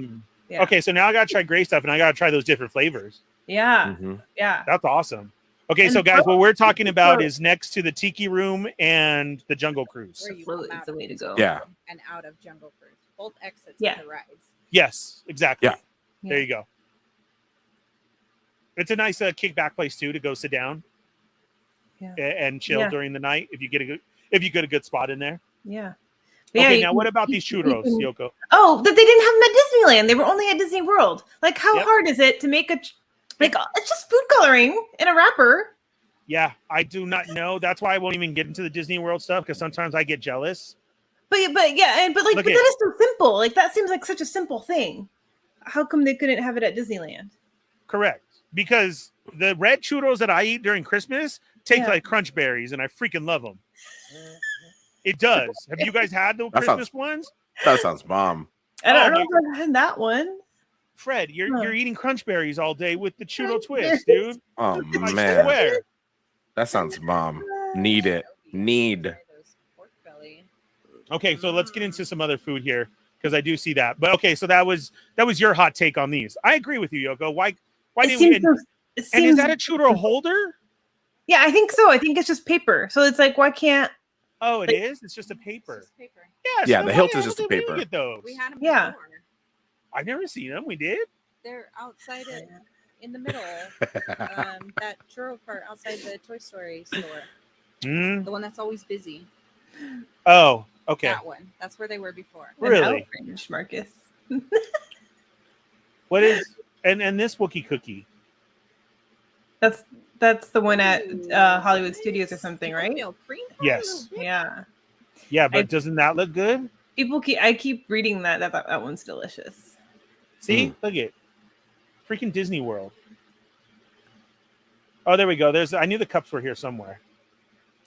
Yeah. Okay, so now I gotta try gray stuff, and I gotta try those different flavors. Yeah, yeah, that's awesome. Okay, so guys, what we're talking about is next to the Tiki Room and the Jungle Cruise. Float is the way to go. Yeah, and out of Jungle Cruise, both exits to the rides. Yes, exactly. Yeah, there you go. It's a nice kickback place too to go sit down and chill during the night if you get a good spot in there. Yeah. Okay, now what about these churros, Yoko? Oh, that they didn't have them at Disneyland. They were only at Disney World. Like, how hard is it to make it's just food coloring in a wrapper. Yeah, I do not know. That's why I won't even get into the Disney World stuff, because sometimes I get jealous. But that is so simple. Like, that seems like such a simple thing. How come they couldn't have it at Disneyland? Correct. Because the red churros that I eat during Christmas taste like crunch berries, and I freaking love them. It does. Have you guys had the Christmas ones? That sounds bomb. I don't know if I've had that one. Fred, you're eating crunch berries all day with the churro twist, dude. Oh, I man. swear. That sounds bomb. Need it. Need. Okay, so let's get into some other food here, because I do see that. But okay, so that was your hot take on these. I agree with you, Yoko. Why didn't we? And is that a churro holder? Yeah, I think so. I think it's just paper. So it's like, why can't? Oh, it is. It's just a paper. It's just paper. Yeah, the hilt is just a paper. Get those? We had them before. I've never seen them. We did. They're outside in the middle. That churro cart outside the Toy Story store. The one that's always busy. Oh, okay. That one. That's where they were before. Really? Marcus. What is and this Wookiee cookie? That's the one at Hollywood Studios or something, right? Yes. Yeah. Yeah, but doesn't that look good? I keep reading that one's delicious. See, look at freaking Disney World. Oh, there we go. I knew the cups were here somewhere.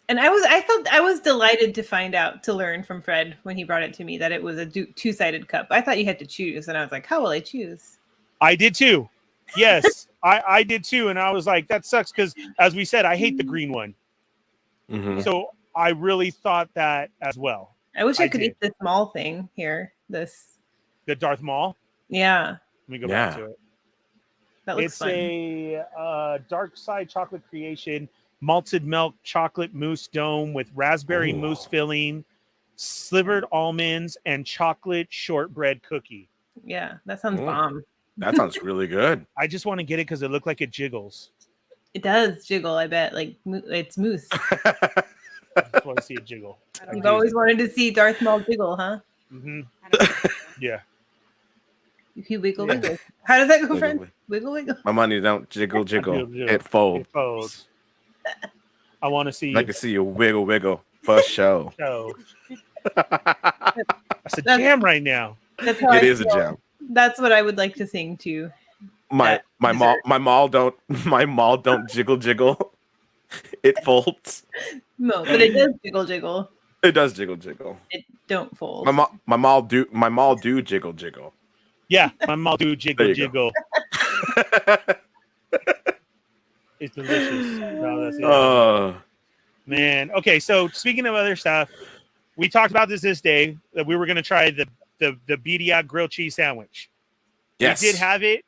And I was delighted to learn from Fred when he brought it to me that it was a two-sided cup. I thought you had to choose, and I was like, how will I choose? I did too. Yes, I did too, and I was like, that sucks, because as we said, I hate the green one. Mm-hmm. So I really thought that as well. I wish I could eat this small thing here. The Darth Maul. Yeah. Let me go back to it. That looks fun. It's a dark side chocolate creation, malted milk chocolate mousse dome with raspberry mousse filling, slivered almonds, and chocolate shortbread cookie. Yeah, that sounds bomb. That sounds really good. I just want to get it because it looked like it jiggles. It does jiggle, I bet. Like, it's mousse. I just want to see it jiggle. You've always wanted to see Darth Maul jiggle, huh? Mm-hmm. Yeah. If you wiggle, wiggle. How does that go, friend? Wiggle, wiggle. My money don't jiggle, jiggle. It folds. It folds. I want to see. I'd like to see you wiggle, wiggle for show. That's a jam right now. That's how it is a jam. That's what I would like to sing to. My mall don't jiggle, jiggle. It folds. No, but it does jiggle, jiggle. It does jiggle, jiggle. It don't fold. My mall do jiggle, jiggle. Yeah, my mall do jiggle, jiggle. It's delicious. No, that's it. Man. Okay, so speaking of other stuff, we talked about this day that we were going to try the BDI grilled cheese sandwich. Yes. We did have it.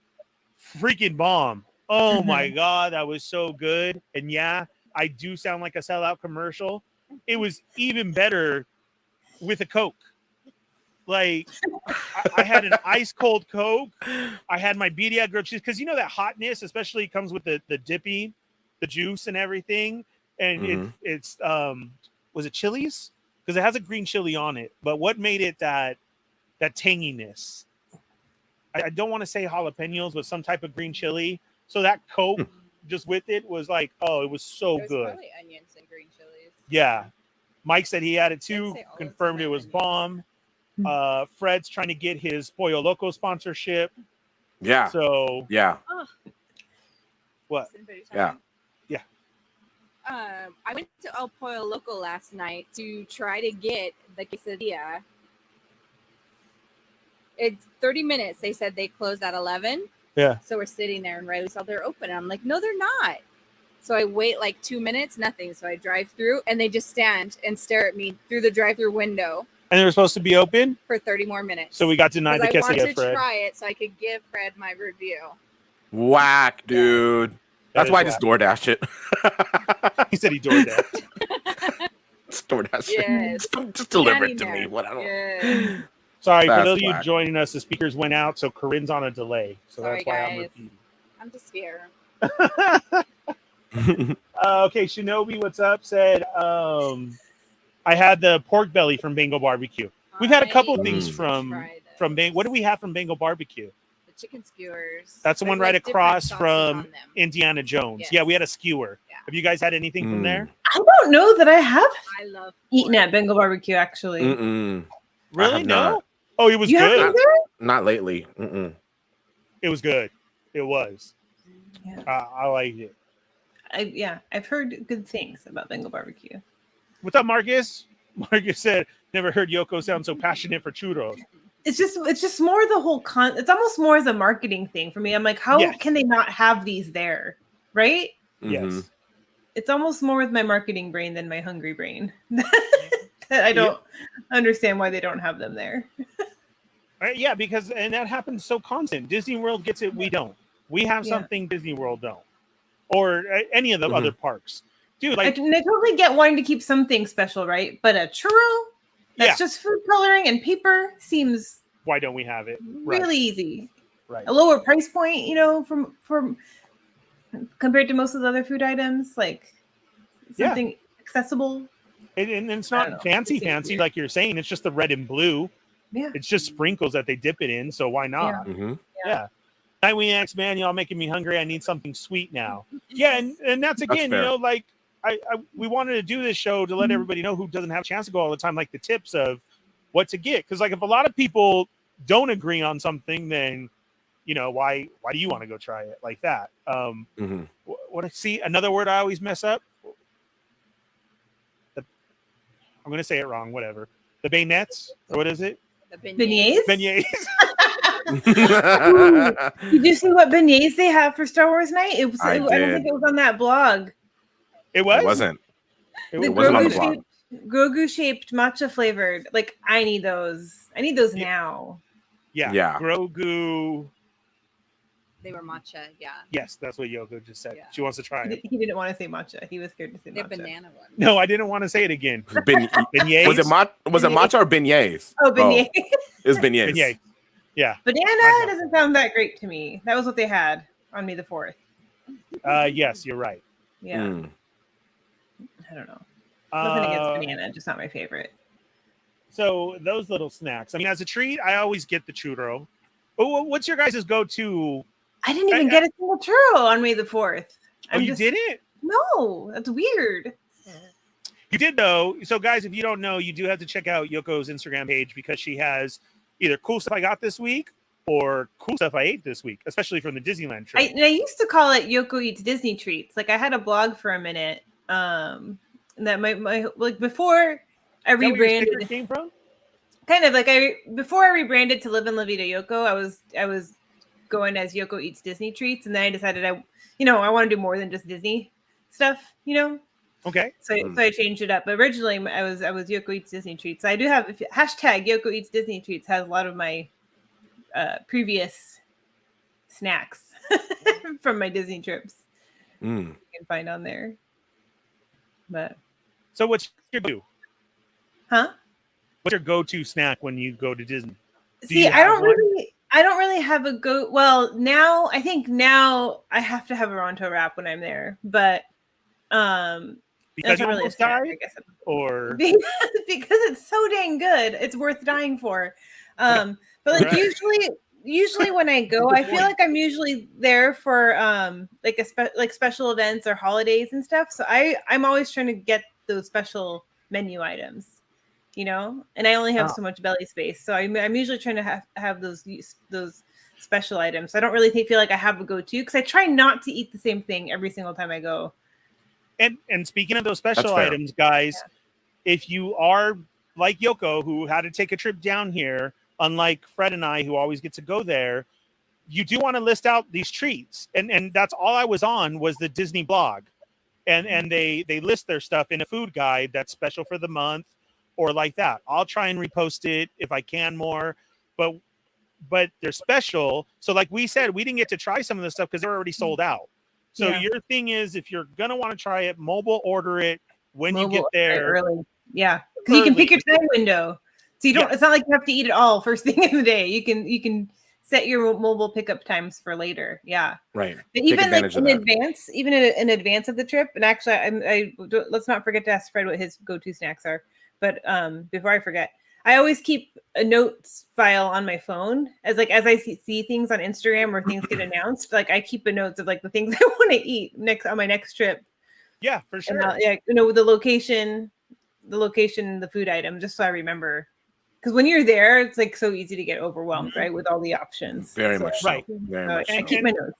Freaking bomb. Oh my God, that was so good. And yeah, I do sound like a sellout commercial. It was even better with a Coke. Like, I had an ice cold Coke. I had my BDI grilled cheese, because you know that hotness, especially comes with the dipping, the juice and everything. And it's was it chilies? Because it has a green chili on it. But what made it that tanginess? I don't want to say jalapenos, but some type of green chili. So that Coke just with it was like, oh, it was so good. Probably onions and green chilies. Yeah. Mike said he had it too. Confirmed it was bomb. Fred's trying to get his Pollo Loco sponsorship. Yeah. So yeah. What? Yeah. Yeah. I went to El Pollo Loco last night to try to get the quesadilla. It's 30 minutes. They said they closed at 11. Yeah. So we're sitting there and Riley saw they're open. I'm like, no, they're not. So I wait like 2 minutes, nothing. So I drive through and they just stand and stare at me through the drive-through window. And they were supposed to be open for 30 more minutes. So we got denied the quesadilla, Fred. I wanted to try it so I could give Fred my review. Whack, dude. That's why I just DoorDash it. He said he DoorDashed. Just DoorDash yes. it. Just deliver it to me. What I don't. Yes. Sorry, for those of you joining us, the speakers went out, so Corinne's on a delay. So sorry, that's why guys. I'm repeating. I'm just here. Okay, Shinobi, what's up? Said I had the pork belly from Bingo Barbecue. We've had a couple I things need to from try what do we have from Bengal Barbecue? the chicken skewers. That's the one There's, right like, different across sauces from on them. Indiana Jones. Yes. Yeah, we had a skewer. Yeah. Have you guys had anything from there? I don't know that I have I love eaten pork. at Bengal Barbecue actually. Mm-mm. Really? have No. not. Oh, it was You have good. been there? Not lately. Mm-mm. It was good. It was. Yeah. I liked it. I've heard good things about Bengal Barbecue. What's up, Marcus? Marcus said, "Never heard Yoko sound so passionate for churros." It's just more the whole it's almost more as a marketing thing for me. I'm like, how Yes. can they not have these there? Right? Yes. It's almost more with my marketing brain than my hungry brain. That I don't understand why they don't have them there. Yeah, because that happens so constant. Disney World gets it, we don't. We have something Disney World don't, or any of the other parks, dude. Like, I totally get wanting to keep something special, right? But a churro that's just food coloring and paper seems why don't we have it? really easy. Right. A lower price point, you know, from compared to most of the other food items, like something accessible. And it's not fancy like you're saying. It's just the red and blue. Yeah. It's just sprinkles that they dip it in. So why not? Yeah. Nightwing X, man, y'all making me hungry. I need something sweet now. Yeah, and that's again, you know, like we wanted to do this show to let everybody know who doesn't have a chance to go all the time, like the tips of what to get. Because like if a lot of people don't agree on something, then you know why do you want to go try it like that? What I see another word I always mess up. I'm gonna say it wrong. Whatever. The bayonets, or what is it? The beignets. Beignets. Did you see what beignets they have for Star Wars night? It was. I don't think it was on that blog. It was. It wasn't. It wasn't on the blog. Grogu shaped matcha flavored. Like I need those. I need those now. Yeah. Grogu. They were matcha. Yeah. Yes, that's what Yoko just said. She wants to try it. He didn't want to say matcha. He was scared to say matcha. The banana one. No, I didn't want to say it again. Beignets. Was it matcha or beignets? Oh, beignets. It was beignets. Beignets. Yeah. Banana doesn't sound that great to me. That was what they had on May the 4th. Yes, you're right. Yeah. I don't know. Nothing against banana, just not my favorite. So those little snacks. I mean, as a treat, I always get the churro. Oh, what's your guys' go-to? I didn't even get a single churro on May the 4th. You didn't? No, that's weird. You did though. So guys, if you don't know, you do have to check out Yoko's Instagram page because she has either cool stuff I got this week or cool stuff I ate this week, especially from the Disneyland trip. I used to call it Yoko Eats Disney Treats. Like I had a blog for a minute. That my like before I rebranded. Where your came from? Kind of like before I rebranded to Live and La Vida Yoko, I was going as Yoko Eats Disney Treats, and then I decided I want to do more than just Disney stuff, you know. Okay. So I changed it up. But originally I was Yoko Eats Disney Treats. I do have hashtag Yoko Eats Disney Treats has a lot of my previous snacks from my Disney trips. You can find on there. But so what's your go-to? Huh? What's your go-to snack when you go to Disney? See, I don't really have a go. Well, now I think I have to have a Ronto wrap when I'm there, but because you almost died, I guess, or because it's so dang good, it's worth dying for. But like usually when I go, I feel like I'm usually there for like special events or holidays and stuff. So I'm always trying to get those special menu items. You know, and I only have so much belly space, so I'm usually trying to have those special items. I don't really feel like I have a go-to because I try not to eat the same thing every single time I go. And speaking of those special items, guys, if you are like Yoko, who had to take a trip down here, unlike Fred and I, who always get to go there, you do want to list out these treats, and that's all I was on was the Disney blog, and they list their stuff in a food guide that's special for the month. Or like that. I'll try and repost it if I can more, but they're special. So like we said, we didn't get to try some of this stuff because they're already sold out. So your thing is, if you're going to want to try it, mobile order it when you get there. Early. Yeah. Because you can pick your time window. So you don't, it's not like you have to eat it all first thing in the day. You can set your mobile pickup times for later. Yeah. Right. But even like in advance of the trip. And actually I let's not forget to ask Fred what his go-to snacks are. But before I forget, I always keep a notes file on my phone as I see things on Instagram or things get announced. Like I keep a notes of like the things I want to eat on my next trip. Yeah, for sure. And the location, the food item, just so I remember. Because when you're there, it's like so easy to get overwhelmed, right, with all the options. Very much so. Right. Very much so. I keep my notes.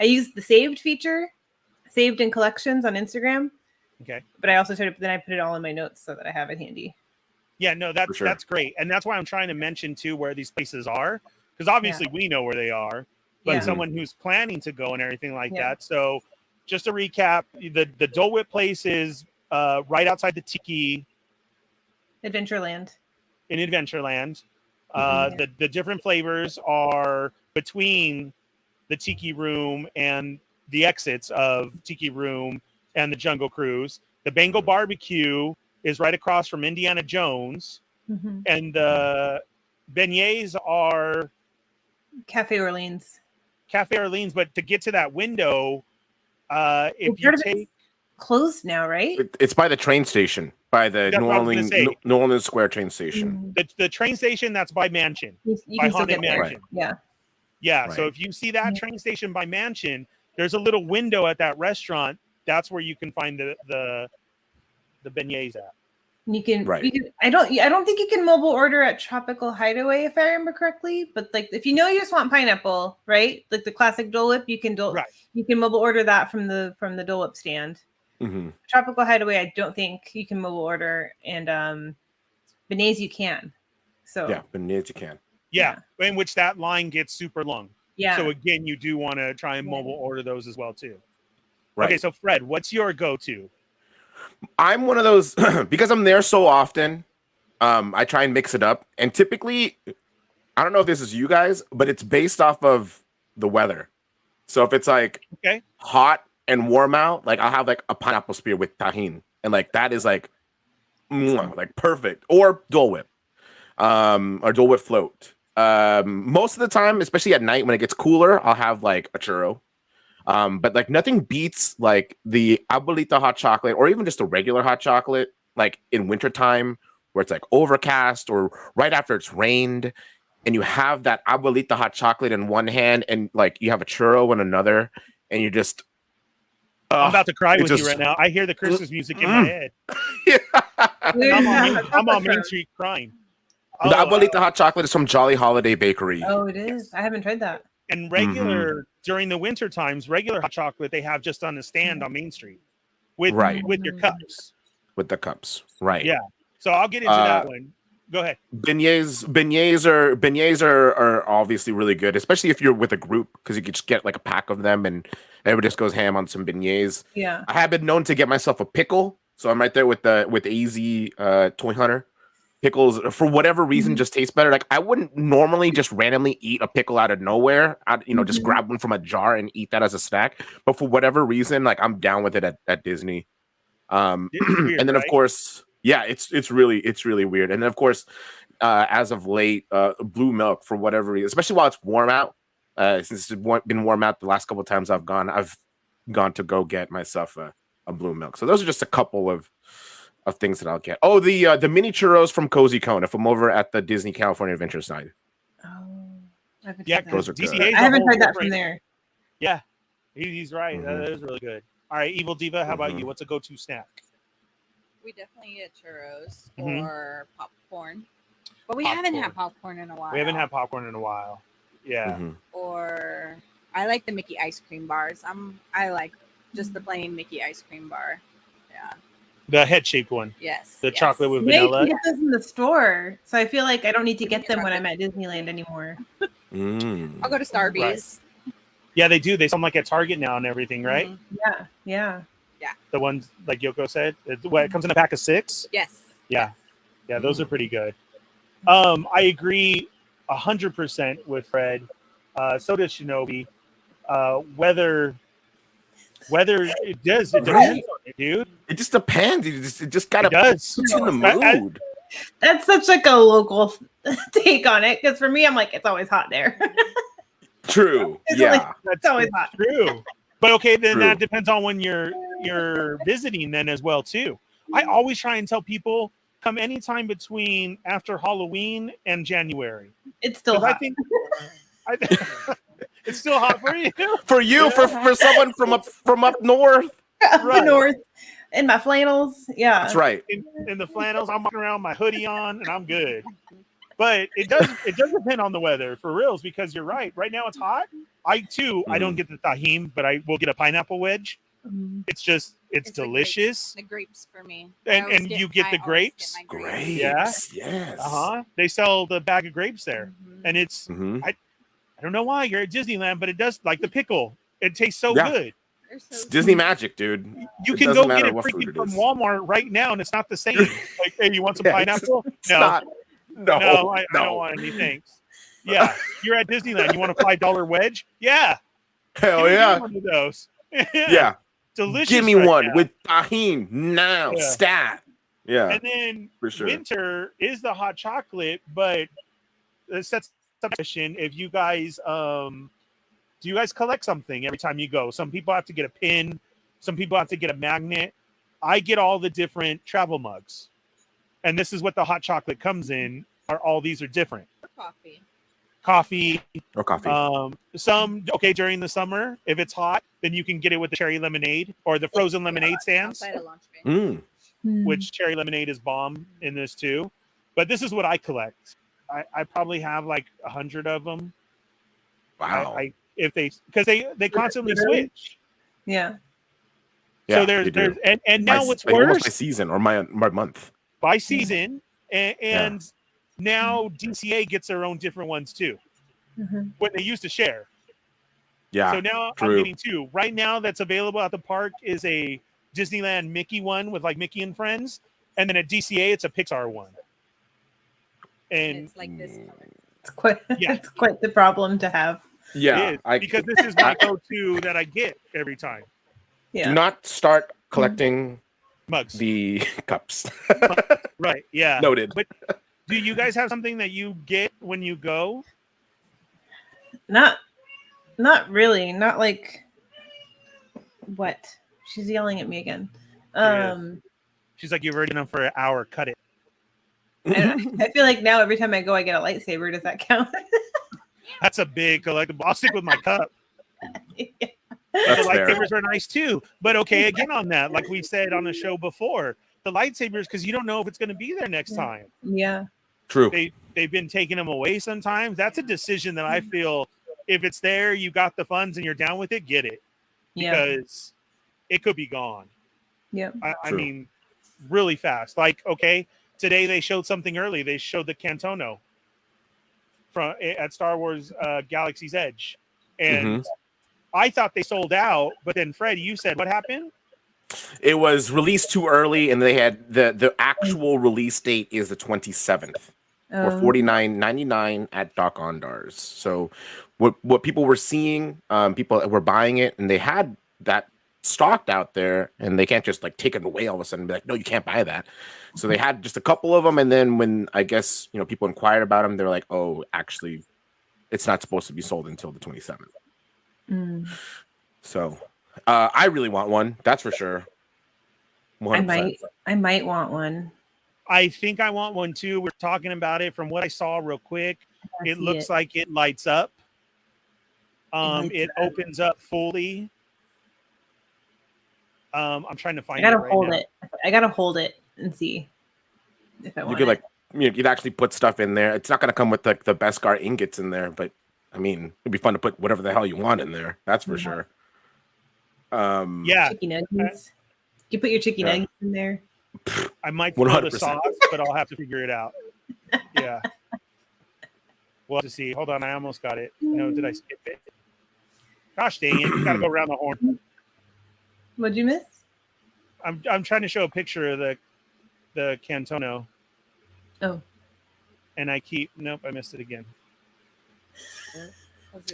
I use the saved feature, saved in collections on Instagram. Okay. But I also then I put it all in my notes so that I have it handy. Yeah, no, that's great. And that's why I'm trying to mention too where these places are. Because obviously we know where they are, but someone who's planning to go and everything like that. So just to recap, the Dole Whip place is right outside the Tiki Adventureland. In Adventureland. The different flavors are between the Tiki Room and the exits of Tiki Room and the Jungle Cruise. The Bengal Barbecue is right across from Indiana Jones. And the beignets are Cafe Orleans. But to get to that window, if you take closed now, right? It's by the train station, by the New Orleans Square train station. The train station that's by Mansion, you by can Haunted Mansion. Right. Yeah. Right. So if you see that train station by Mansion, there's a little window at that restaurant. That's where you can find the beignets at. You can. I don't think you can mobile order at Tropical Hideaway if I remember correctly. But like, if you just want pineapple, right? Like the classic Dole Whip, you can mobile order that from the Dole Whip stand. Tropical Hideaway, I don't think you can mobile order, and beignets you can. So yeah, beignets you can. Yeah, in which that line gets super long. Yeah. So again, you do want to try and mobile order those as well too. Right. Okay, so Fred, what's your go-to? I'm one of those because I'm there so often. I try and mix it up, and typically, I don't know if this is you guys, but it's based off of the weather. So if it's like hot and warm out, like I'll have like a pineapple spear with tahini, and like that is like perfect. Or Dole Whip, or Dole Whip float. Most of the time, especially at night when it gets cooler, I'll have like a churro. But like nothing beats like the abuelita hot chocolate or even just a regular hot chocolate, like in wintertime where it's like overcast or right after it's rained and you have that abuelita hot chocolate in one hand and like you have a churro in another and you just I'm about to cry with you right now. I hear the Christmas music in my head. I'm on Main Street crying. The abuelita hot chocolate is from Jolly Holiday Bakery. Oh, it is. I haven't tried that. And regular during the winter times, regular hot chocolate they have just on the stand on Main Street with your cups. With the cups, right? Yeah. So I'll get into that one. Go ahead. Beignets are obviously really good, especially if you're with a group because you can just get like a pack of them and everybody just goes ham on some beignets. Yeah. I have been known to get myself a pickle, so I'm right there with AZ Toy Hunter. Pickles, for whatever reason, just taste better. Like I wouldn't normally just randomly eat a pickle out of nowhere. Just grab one from a jar and eat that as a snack. But for whatever reason, like I'm down with it at Disney. Weird, and then of course, it's really weird. And then of course, as of late, blue milk for whatever reason, especially while it's warm out. Since it's been warm out the last couple of times I've gone to go get myself a blue milk. So those are just a couple of things that I'll get. Oh, the mini churros from Cozy Cone if I'm over at the Disney California Adventure side. Oh, those are good. I haven't heard that from there. Yeah, he's right. That is really good. All right, Evil Diva, how about you? What's a go-to snack? We definitely get churros or popcorn, but we haven't had popcorn in a while. We haven't had popcorn in a while. Yeah. Or I like the Mickey ice cream bars. I like just the plain Mickey ice cream bar. Yeah. The head-shaped one. Yes. The chocolate with vanilla. You get those in the store, so I feel like I don't need to get them when I'm at Disneyland anymore. I'll go to Starbucks. Right. Yeah, they do. They sell them like at Target now and everything, right? Yeah. The ones like Yoko said. It comes in a pack of 6. Yes. Yeah, those are pretty good. I agree 100% with Fred. So does Shinobi. Whether it depends on it, dude. It just depends. It just gotta put you in the mood. That's such like a local take on it because for me, I'm like it's always hot there. True. It's always hot. True. But okay, then that depends on when you're visiting then as well too. I always try and tell people come anytime between after Halloween and January. It's still hot. I think it's still hot for you. For you, for someone from up north. Up the north. In my flannels. Yeah. That's right. In the flannels, I'm walking around with my hoodie on and I'm good. But it does depend on the weather for reals, because you're right. Right now it's hot. I don't get the tahini, but I will get a pineapple wedge. It's delicious. The grapes for me. And you get the grapes. Grapes. Yeah. Yes. They sell the bag of grapes there. And it's I don't know why you're at Disneyland, but it does, like the pickle. It tastes so good. It's Disney magic, dude. You can go get it freaking from Walmart right now, and it's not the same. Like, hey, you want some pineapple? I don't want any, thanks. Yeah, you're at Disneyland. You want a $5 wedge? Yeah. Hell yeah. One of those. Yeah. Delicious. Give me one with tahini now. Yeah. Stat. Yeah. And then for sure. Winter is the hot chocolate, but that's the question. If you guys do you guys collect something every time you go? Some people have to get a pin. Some people have to get a magnet. I get all the different travel mugs. And this is what the hot chocolate comes in. All these are different. Coffee. Or coffee. During the summer, if it's hot, then you can get it with the cherry lemonade or the frozen lemonade stands. Which cherry lemonade is bomb in this too. But this is what I collect. I probably have like 100 of them. Wow. Because they constantly switch. Yeah. So there's and now what's worse? Almost by season or my month. By season, and now DCA gets their own different ones too. When they used to share. Yeah. So now I'm getting two. Right now, that's available at the park is a Disneyland Mickey one with like Mickey and Friends, and then at DCA it's a Pixar one. And it's like this color. It's quite the problem to have. Yeah, because this is my go-to that I get every time. Yeah. Do not start collecting mugs, the cups. Right. Yeah. Noted. But do you guys have something that you get when you go? Not really. Not like what? She's yelling at me again. She's like, you've already done for an hour. Cut it. I feel like now every time I go, I get a lightsaber. Does that count? That's a big collectible. I'll stick with my cup. Yeah. The lightsabers are nice too. But okay, again on that, like we said on the show before, the lightsabers, because you don't know if it's going to be there next time. Yeah. True. They've been taking them away sometimes. That's a decision that I feel if it's there, you got the funds and you're down with it, get it. Because it could be gone. Yeah. I mean, really fast. Like, okay, today they showed something early. They showed the Cantono at Star Wars Galaxy's Edge. And I thought they sold out, but then Fred, you said what happened? It was released too early, and they had the actual release date is the 27th or $49.99 at Doc Ondars. So what people were seeing, people were buying it, and they had that stocked out there, and they can't just like take it away all of a sudden and be like, no, you can't buy that. So they had just a couple of them, and then when I guess people inquired about them, they're like, oh, actually, it's not supposed to be sold until the 27th. So I really want one, that's for sure. 100%. I might want one. I think I want one too. We're talking about it. From what I saw real quick, it looks like it lights up. It opens up fully. I'm trying to find it right now. I gotta hold it and see if I want you could you could actually put stuff in there. It's not gonna come with like the Beskar ingots in there, but I mean, it'd be fun to put whatever the hell you want in there. That's for sure. Chicky nuggets. You put your chicky nuggets in there. I might throw 100%. The sauce, but I'll have to figure it out. Yeah. We'll have to see. Hold on, I almost got it. No, did I skip it? Gosh dang it! You gotta go around the horn. What'd you miss? I'm trying to show a picture of the Cantono. Oh. And I missed it again.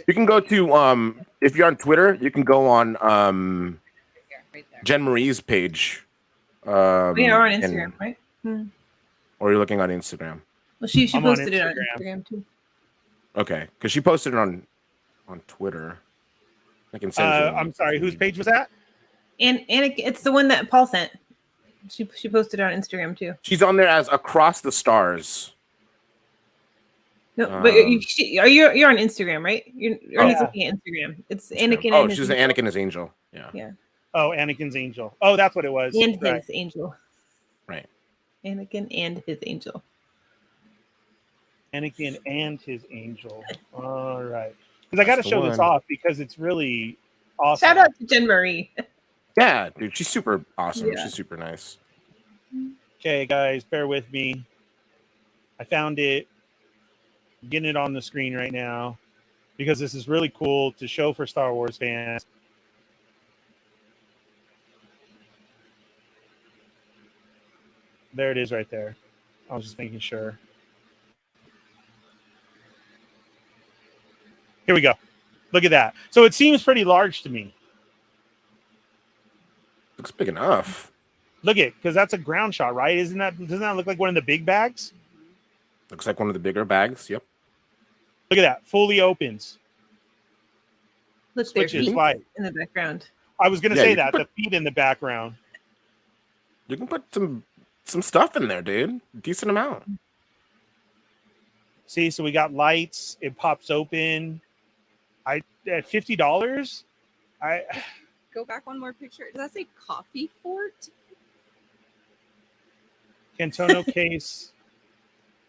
You can go to if you're on Twitter, you can go on Jen Marie's page. We are on Instagram, right? Or you're looking on Instagram. Well, she posted it on Instagram too. Okay, because she posted it on Twitter. I can send you. I'm sorry, whose page was that? And it's the one that Paul sent. She posted it on Instagram too. She's on there as Across the Stars. No, but you're on Instagram, right? You're looking at Instagram. It's Anakin. Oh, she's Anakin as Angel. Yeah. Yeah. Oh, Anakin's Angel. Oh, that's what it was. And his angel. Right. Anakin and his angel. Anakin and his angel. All right. Because I got to show this off because it's really awesome. Shout out to Jen Marie. Yeah, dude, she's super awesome. Yeah. She's super nice. Okay, guys, bear with me. I found it. I'm getting it on the screen right now because this is really cool to show for Star Wars fans. There it is right there. I was just making sure. Here we go. Look at that. So it seems pretty large to me. Looks big enough. Look at, because that's a ground shot, right? Doesn't that look like one of the big bags? Looks like one of the bigger bags. Yep. Look at that. Fully opens. Look, there's Switches feet light. in the background. I was going to say that. The feet in the background. You can put some stuff in there, dude. Decent amount. See, so we got lights. It pops open. At $50. Go back one more picture. Does that say coffee fort? Cantono case.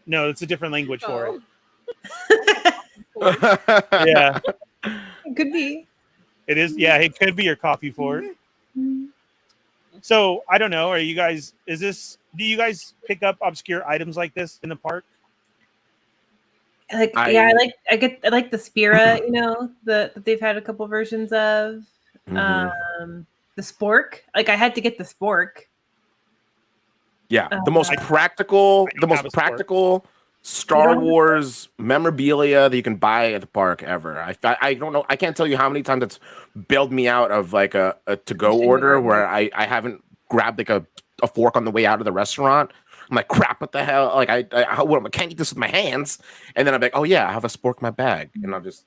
No, it's a different language for it. Yeah, It could be. it is. Yeah, it could be your coffee fort. So I don't know. Do you guys pick up obscure items like this in the park? I like the Spira, that they've had a couple versions of. Mhm. The spork. Like I had to get the spork. Yeah, the most practical Star Wars memorabilia that you can buy at the park ever. I don't know. I can't tell you how many times it's bailed me out of like a to-go order where I haven't grabbed like a fork on the way out of the restaurant. I'm like, crap, what the hell? Like I can't eat this with my hands. And then I'm like, oh yeah, I have a spork in my bag, and I'll just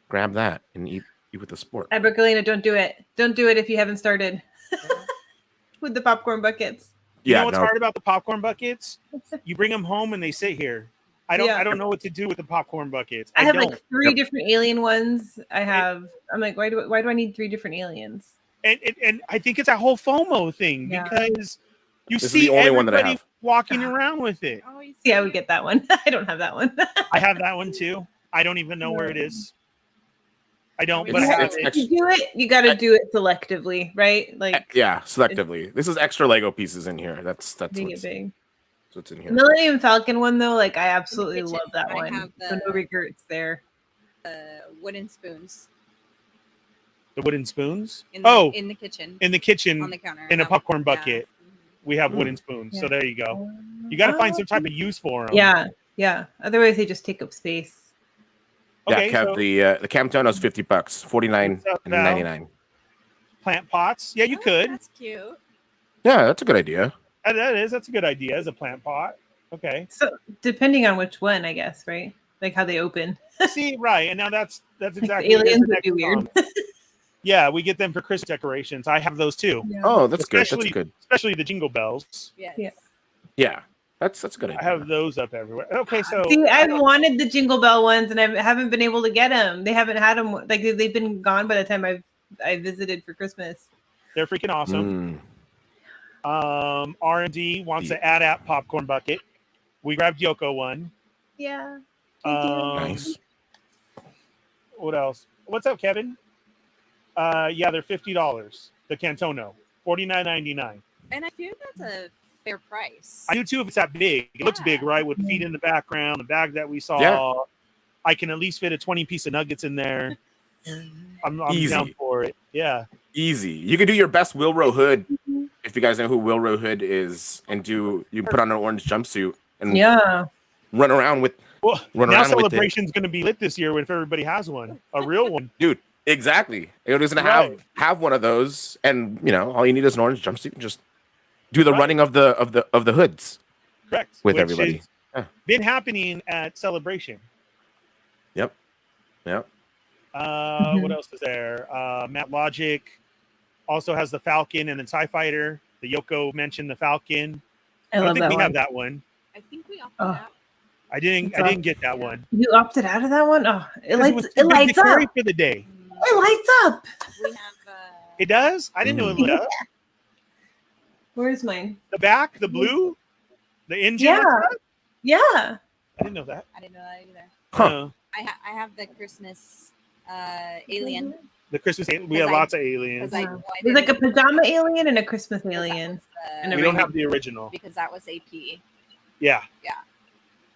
grab that and eat with the spork. Abergalina, don't do it. Don't do it if you haven't started with the popcorn buckets. You know what's hard about the popcorn buckets? You bring them home and they sit here. I don't know what to do with the popcorn buckets. I have like 3 different alien ones. I'm like, why do I need 3 different aliens? And I think it's a whole FOMO thing because you This is see the only one that I everybody have. walking around with it. Yeah, I would get that one. I don't have that one. I have that one too. I don't even know where it is. I don't, but You I have have- it. you do it. You got to do it selectively, right? Like Yeah, selectively. This is extra Lego pieces in here. That's make what's, it big. that's what's in here. Millennium Falcon one though, like I absolutely kitchen. love that I one. have So no regrets there. Wooden spoons The wooden spoons? in the kitchen. In the kitchen, On the counter. in a That popcorn one, yeah. bucket, we have wooden spoons. Yeah. So there you go. You got to find some type of use for them. Yeah. Otherwise, they just take up space. Okay, yeah, Kev, so the Camtono's $50, $49.99. plant pots. Yeah, you could. That's cute. Yeah, that's a good idea. That's a good idea as a plant pot. Okay. So depending on which one, I guess, right? Like how they open. See, right. And now that's exactly The aliens the would be next weird. comment. Yeah, we get them for Christmas decorations. I have those too. Oh, that's good. That's Especially- good. Especially the jingle bells. Yes. Yeah. Yeah, that's a good idea. I have those up everywhere. Okay, so See, I've wanted the Jingle Bell ones, and I haven't been able to get them. They haven't had them. Like they've been gone by the time I visited for Christmas. they're freaking awesome. R&D wants to add app popcorn bucket. We grabbed Yoko one. Yeah. Nice. What else? What's up, Kevin? Yeah, they're $50. The Cantono, $49.99. And I feel that's a fair price. I do too if it's that big. It looks big, right? With feet in the background, the bag that we saw. Yeah. I can at least fit a 20-piece of nuggets in there. I'm Easy. down for it. Yeah. Easy. You could do your best Wilro Hood, if you guys know who Wilro Hood is, and you put on an orange jumpsuit and run around with. Well, Run now around with it. Celebration's going to be lit this year if everybody has one, a real one. Dude, exactly. It was gonna Right. have one of those, and all you need is an orange jumpsuit and just do the running of the hoods Correct. with Which everybody. has Yeah. been happening at Celebration. Yep. What else is there? Matt Logic also has the Falcon and the TIE Fighter. The Yoko mentioned the Falcon. I don't love think that we one. have that one. I think we opted Oh. out. I didn't get that one. You opted out of that one? Oh, it Was lights, too it big lights to carry up. for the day. It lights up. We have. It does? I didn't know it lit up. Where's mine? The back, the blue, the engine. Yeah. and stuff? Yeah. I didn't know that. I didn't know that either. Huh. I have the Christmas alien. The Christmas, we have lots of aliens. There's like a pajama alien and a Christmas alien. We don't have the original. Because that was AP. Yeah. Yeah.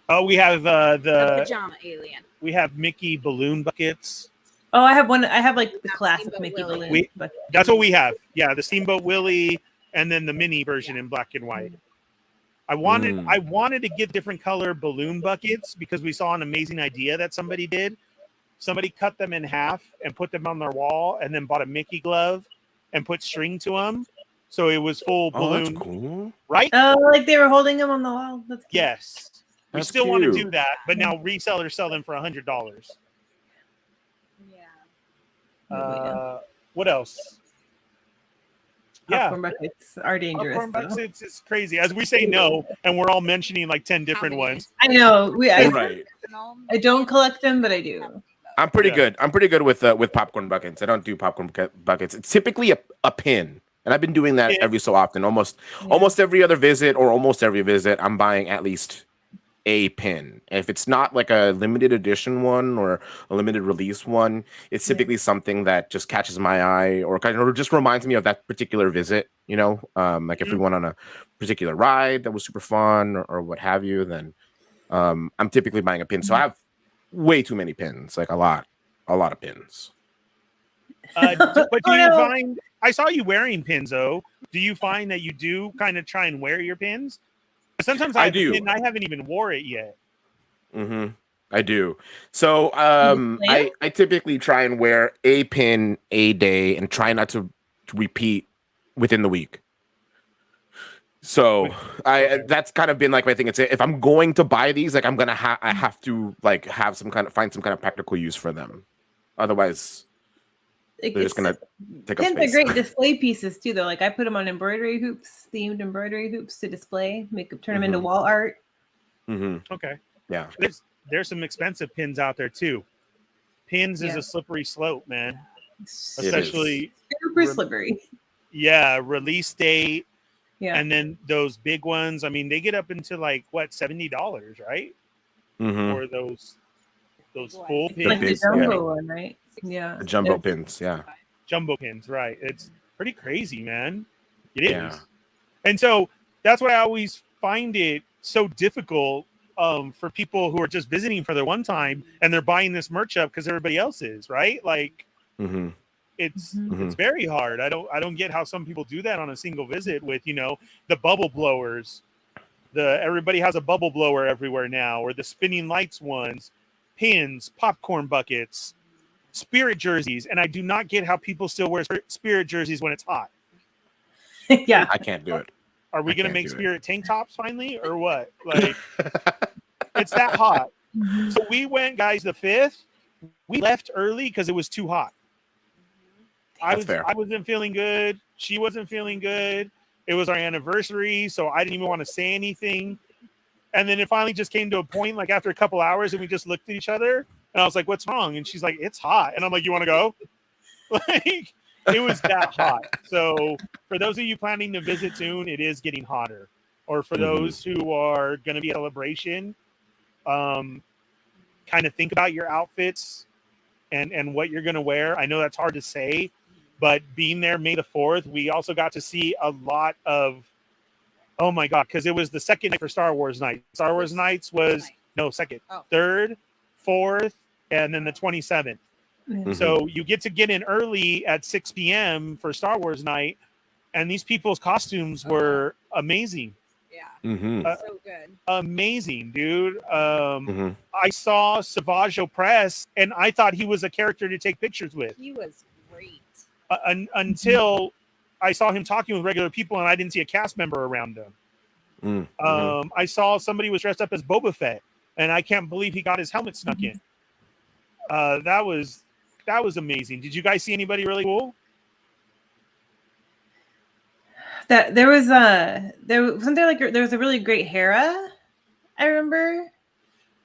Oh, we have The the pajama alien. we have Mickey balloon buckets. Oh, I have one. I have like the Not classic Steamboat Mickey Willie. balloon. We- But That's what we have. Yeah, the Steamboat Willie, and then the mini version in black and white. I wanted to get different color balloon buckets because we saw an amazing idea that somebody did. Somebody cut them in half and put them on their wall, and then bought a Mickey glove and put string to them, so it was full Oh, that's balloon. cool. Right? like they were holding them on the wall. That's cute. Yes. We That's still want to cute. do that, but now resellers sell them for $100. Yeah. What else? Yeah, Popcorn buckets are dangerous. popcorn though. buckets, it's crazy. As we say no, and we're all mentioning like 10 different many? ones. I know. Right. I don't collect them, but I do. I'm pretty Yeah. good. I'm pretty good with popcorn buckets. I don't do popcorn buckets. It's typically a pin, and I've been doing that Yeah. every so often. Almost every other visit, or almost every visit, I'm buying at least a pin. And if it's not like a limited edition one or a limited release one, it's typically something that just catches my eye or kind of just reminds me of that particular visit. You know, like if we went on a particular ride that was super fun or what have you, then I'm typically buying a pin. So I have way too many pins, like a lot of pins. But do Oh, you no. find? I saw you wearing pins, though. Do you find that you do kind of try and wear your pins? Sometimes I have a do. pin, I haven't even wore it yet. I do. So display I typically try and wear a pin a day and try not to repeat within the week. So that's kind of been like my thing. It's if I'm going to buy these, like I have to like find some kind of practical use for them. Otherwise, they're just gonna take up Pins space. are great display pieces too, though. Like I put them on embroidery hoops, themed embroidery hoops to display, turn them into wall art. Okay. Yeah. There's some expensive pins out there too. Pins is Yeah. a slippery slope, man. is. Especially, Super slippery. yeah, release date, Yeah. and then those big ones. I mean, they get up into like what $70, right? For those full pins, Like the big- jumbo one, right? Yeah. The jumbo pins, yeah. jumbo pins, right? It's pretty crazy, man. It is. Yeah. And so that's why I always find it so difficult for people who are just visiting for their one time and they're buying this merch up because everybody else is, right? Like it's very hard. I don't get how some people do that on a single visit with, the bubble blowers. Everybody has a bubble blower everywhere now, or the spinning lights ones, pins, popcorn buckets, Spirit jerseys, and I do not get how people still wear Spirit jerseys when it's hot. Yeah. I can't do it. Are we I going to can't make do it. Spirit tank tops finally, or what? Like, it's that hot. So we went, guys, the 5th. We left early because it was too hot. That's fair. I wasn't feeling good. She wasn't feeling good. It was our anniversary, so I didn't even want to say anything. And then it finally just came to a point, like after a couple hours, and we just looked at each other. And I was like, "What's wrong?" And she's like, "It's hot." And I'm like, "You want to go?" Like, it was that hot. So for those of you planning to visit soon, it is getting hotter. Or for those who are going to be at Celebration, kind of think about your outfits and what you're going to wear. I know that's hard to say, but being there May the 4th, we also got to see a lot of, oh my God, because it was the second night for Star Wars night. Star Wars nights was, no, second, 3rd, 4th, and then the 27th. So you get in early at 6 p.m. for Star Wars night, and these people's costumes were amazing. Yeah. So good. Amazing, dude. I saw Savage Opress, and I thought he was a character to take pictures with. He was great. Until I saw him talking with regular people, and I didn't see a cast member around him. I saw somebody was dressed up as Boba Fett, and I can't believe he got his helmet snuck in. That was amazing. Did you guys see anybody really cool? That there was wasn't there like there was a really great Hera. I remember.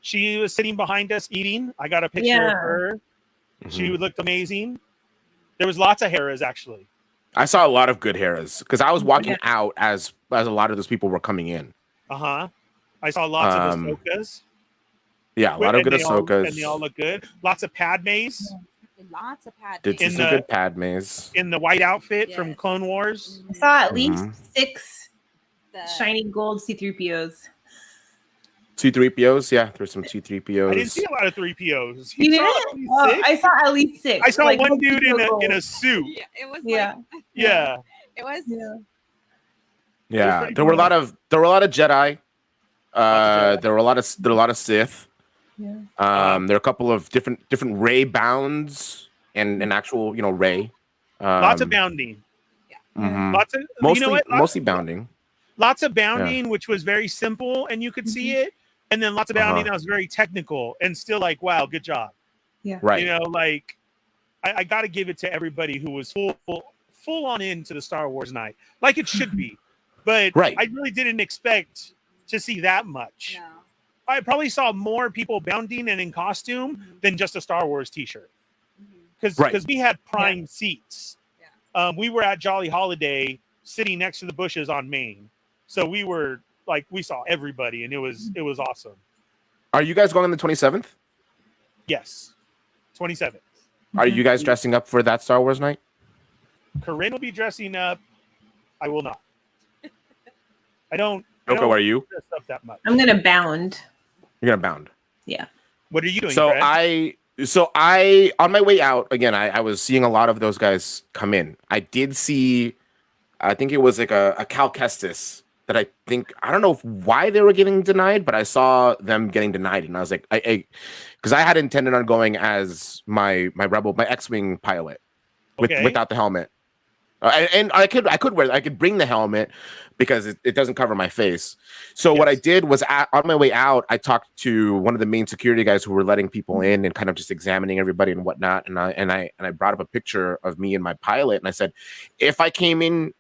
She was sitting behind us eating. I got a picture of her. She looked amazing. There was lots of Heras actually. I saw a lot of good Heras because I was walking out as a lot of those people were coming in. I saw lots of Ahsokas. Yeah, a lot of good Ahsokas. And they all look good. Lots of Padmes. Lots of Padmes. Did see some good Padmes. In the white outfit from Clone Wars. I saw at least 6 shiny gold C-3POs. C-3POs, yeah, there's some C-3POs. I didn't see a lot of 3POs. You didn't? Oh, I saw at least 6. I saw like, one dude in a suit. Yeah, it was. Yeah. It was. Yeah, there were a lot of Jedi. There were a lot of Sith. Yeah. There are a couple of different Rey bounds and actual Rey. Lots of bounding. Lots of mostly bounding. Lots of bounding, which was very simple and you could see it, and then lots of bounding that was very technical and still like, wow, good job. Yeah. Right. Like I got to give it to everybody who was full on into the Star Wars night, like it should be. But I really didn't expect to see that much. No. I probably saw more people bounding and in costume than just a Star Wars T-shirt, because we had prime seats. Yeah. We were at Jolly Holiday, sitting next to the bushes on Main, so we were like, we saw everybody, and it was awesome. Are you guys going on the 27th? Yes, 27th. Are you guys dressing up for that Star Wars night? Corinne will be dressing up. I will not. I don't. Yoko, are you? Dress up that much. I'm gonna bound. You're gonna bound. Yeah. What are you doing? So Fred? I on my way out again. I was seeing a lot of those guys come in. I did see. I think it was like a Cal Kestis that I don't know why they were getting denied, but I saw them getting denied, and I was like, because I had intended on going as my X-wing pilot without the helmet. And I could bring the helmet because it doesn't cover my face. So what I did was on my way out, I talked to one of the main security guys who were letting people in and kind of just examining everybody and whatnot. And I brought up a picture of me and my pilot, and I said, if I came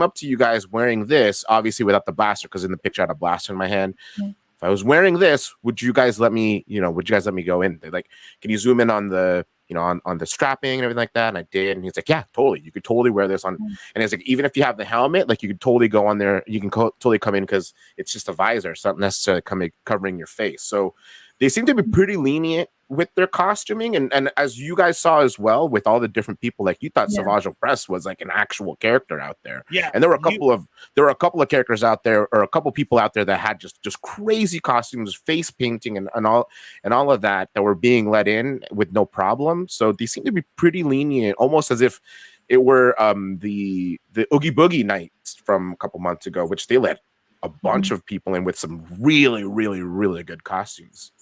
up to you guys wearing this, obviously without the blaster, because in the picture I had a blaster in my hand. Mm-hmm. If I was wearing this, would you guys let me go in? They're like, can you zoom in on the on the strapping and everything like that? And I did. And he's like, yeah, totally. You could totally wear this on. And it's like, even if you have the helmet, like you could totally go on there. You can totally come in because it's just a visor. It's not necessarily covering your face. So they seem to be pretty lenient with their costuming. And as you guys saw as well, with all the different people, like you thought Savage Opress was like an actual character out there. Yeah. And there were a couple of characters out there, or a couple people out there that had just crazy costumes, face painting and all of that were being let in with no problem. So they seem to be pretty lenient, almost as if it were the Oogie Boogie nights from a couple months ago, which they let a bunch of people in with some really, really, really good costumes.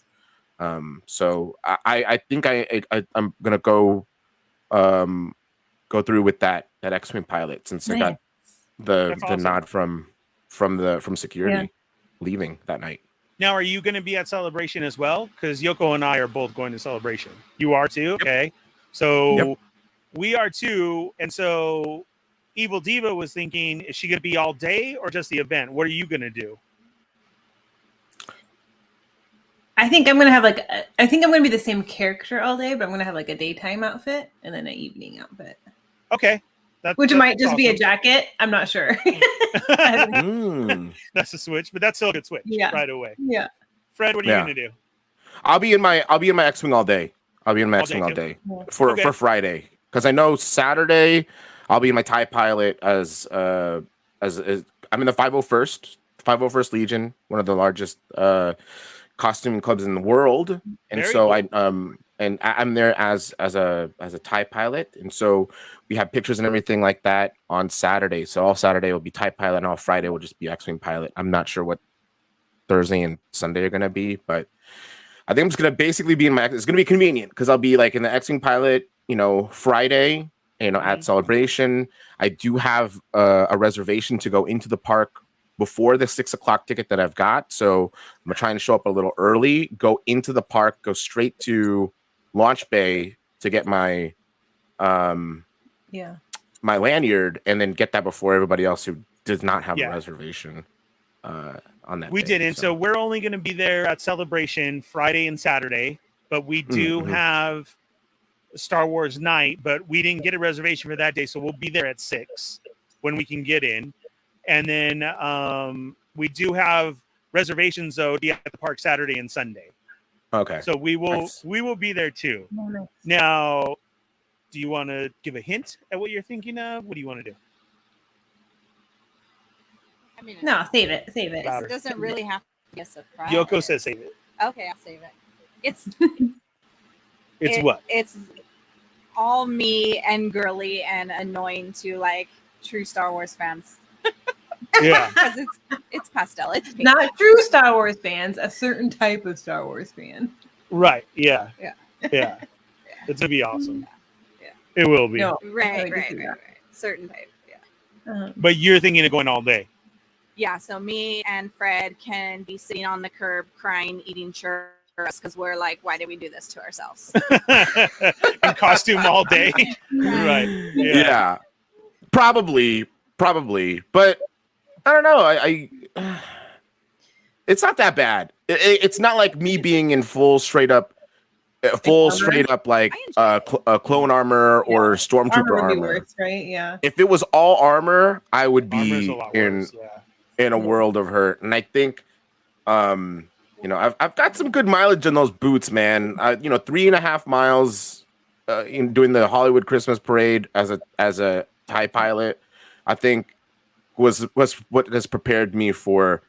So I think I'm gonna go through with that X-wing pilot, since I got the nod from security leaving that night. Now, are you going to be at Celebration as well? Because Yoko and I are both going to Celebration. You are too? Yep. Okay. So we are too. And so Evil Diva was thinking, is she going to be all day or just the event? What are you going to do? I think I'm going to have I think I'm going to be the same character all day, but I'm going to have like a daytime outfit and then an evening outfit. Okay. Which might just be a jacket. I'm not sure. That's a switch, but that's still a good switch right away. Yeah. Fred, what are you going to do? I'll be in my X-wing all day. I'll be in my X-wing all day for Friday, because I know Saturday I'll be in my TIE pilot as I'm in the 501st Legion, one of the largest costuming clubs in the world, and I'm there as a TIE pilot, and so we have pictures and everything like that on Saturday. So all Saturday will be TIE pilot, and all Friday will just be X-wing pilot. I'm not sure what Thursday and Sunday are gonna be, but I think I'm just gonna basically be it's gonna be convenient because I'll be like in the X-wing pilot, Friday, at Celebration. I do have a reservation to go into the park before the 6 o'clock ticket that I've got. So I'm trying to show up a little early, go into the park, go straight to Launch Bay to get my my lanyard and then get that before everybody else who does not have Yeah. a reservation on that We day, didn't, so we're only going to be there at Celebration Friday and Saturday, but we do have Star Wars night, but we didn't get a reservation for that day, so we'll be there at 6 when we can get in. And then we do have reservations though at the park Saturday and Sunday. Okay. So we will be there too. Now, do you want to give a hint at what you're thinking of? What do you want to do? I mean, No, save it. It doesn't really have to be a surprise. Yoko says save it. Okay, I'll save it. It's what? It's all me and girly and annoying to like true Star Wars fans. Yeah. Because it's pastel. It's pink. Not true Star Wars fans, a certain type of Star Wars fan. Right. Yeah. Yeah. Yeah. It's gonna be awesome. Yeah. It will be. No, Right. Certain type. Yeah. But you're thinking of going all day. Yeah, so me and Fred can be sitting on the curb crying, eating churros because we're like, why did we do this to ourselves? In costume all day. Right. Yeah. Probably. But I don't know. I it's not that bad. It's not like me being in full straight up like clone armor or stormtrooper armor. Worse, right? Yeah. If it was all armor, I would be worse, in a world of hurt. And I think, I've got some good mileage in those boots, man. 3.5 miles in doing the Hollywood Christmas parade as a TIE pilot, I think was what has prepared me for,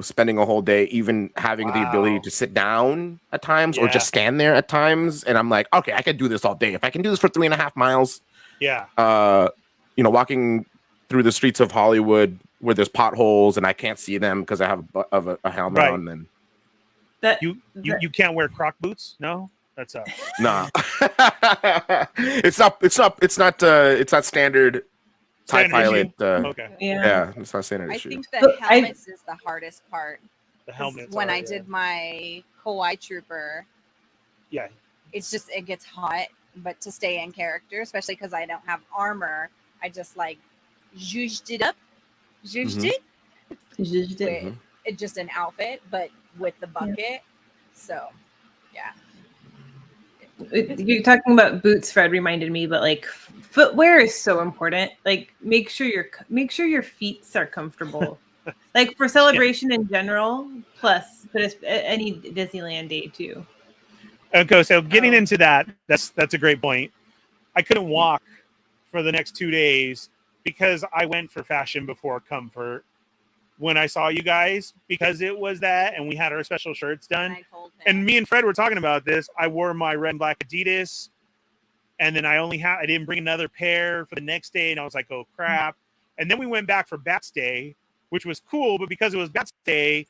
spending a whole day, even having the ability to sit down at times or just stand there at times. And I'm like, okay, I can do this all day. If I can do this for 3.5 miles, walking through the streets of Hollywood where there's potholes and I can't see them because I have a helmet on. Then you can't wear Croc boots. No, that's nah. It's not standard TIE pilot. Okay. Yeah, it's not standard I issue. think the helmets is the hardest part. The helmets. When I did my Kauai Trooper, yeah, it gets hot, but to stay in character, especially because I don't have armor, I just like zhuzhed it up. With it's just an outfit, but with the bucket. So, yeah. You're talking about boots, Fred reminded me, but like footwear is so important. Like make sure your feet are comfortable. Like for Celebration in general, plus but any Disneyland day too. Okay, so getting into that's a great point. I couldn't walk for the next 2 days because I went for fashion before comfort when I saw you guys, because it was that, and we had our special shirts done. And me and Fred were talking about this. I wore my red and black Adidas, and then I didn't bring another pair for the next day, and I was like, oh crap. And then we went back for Bats Day, which was cool, but because it was Bats Day,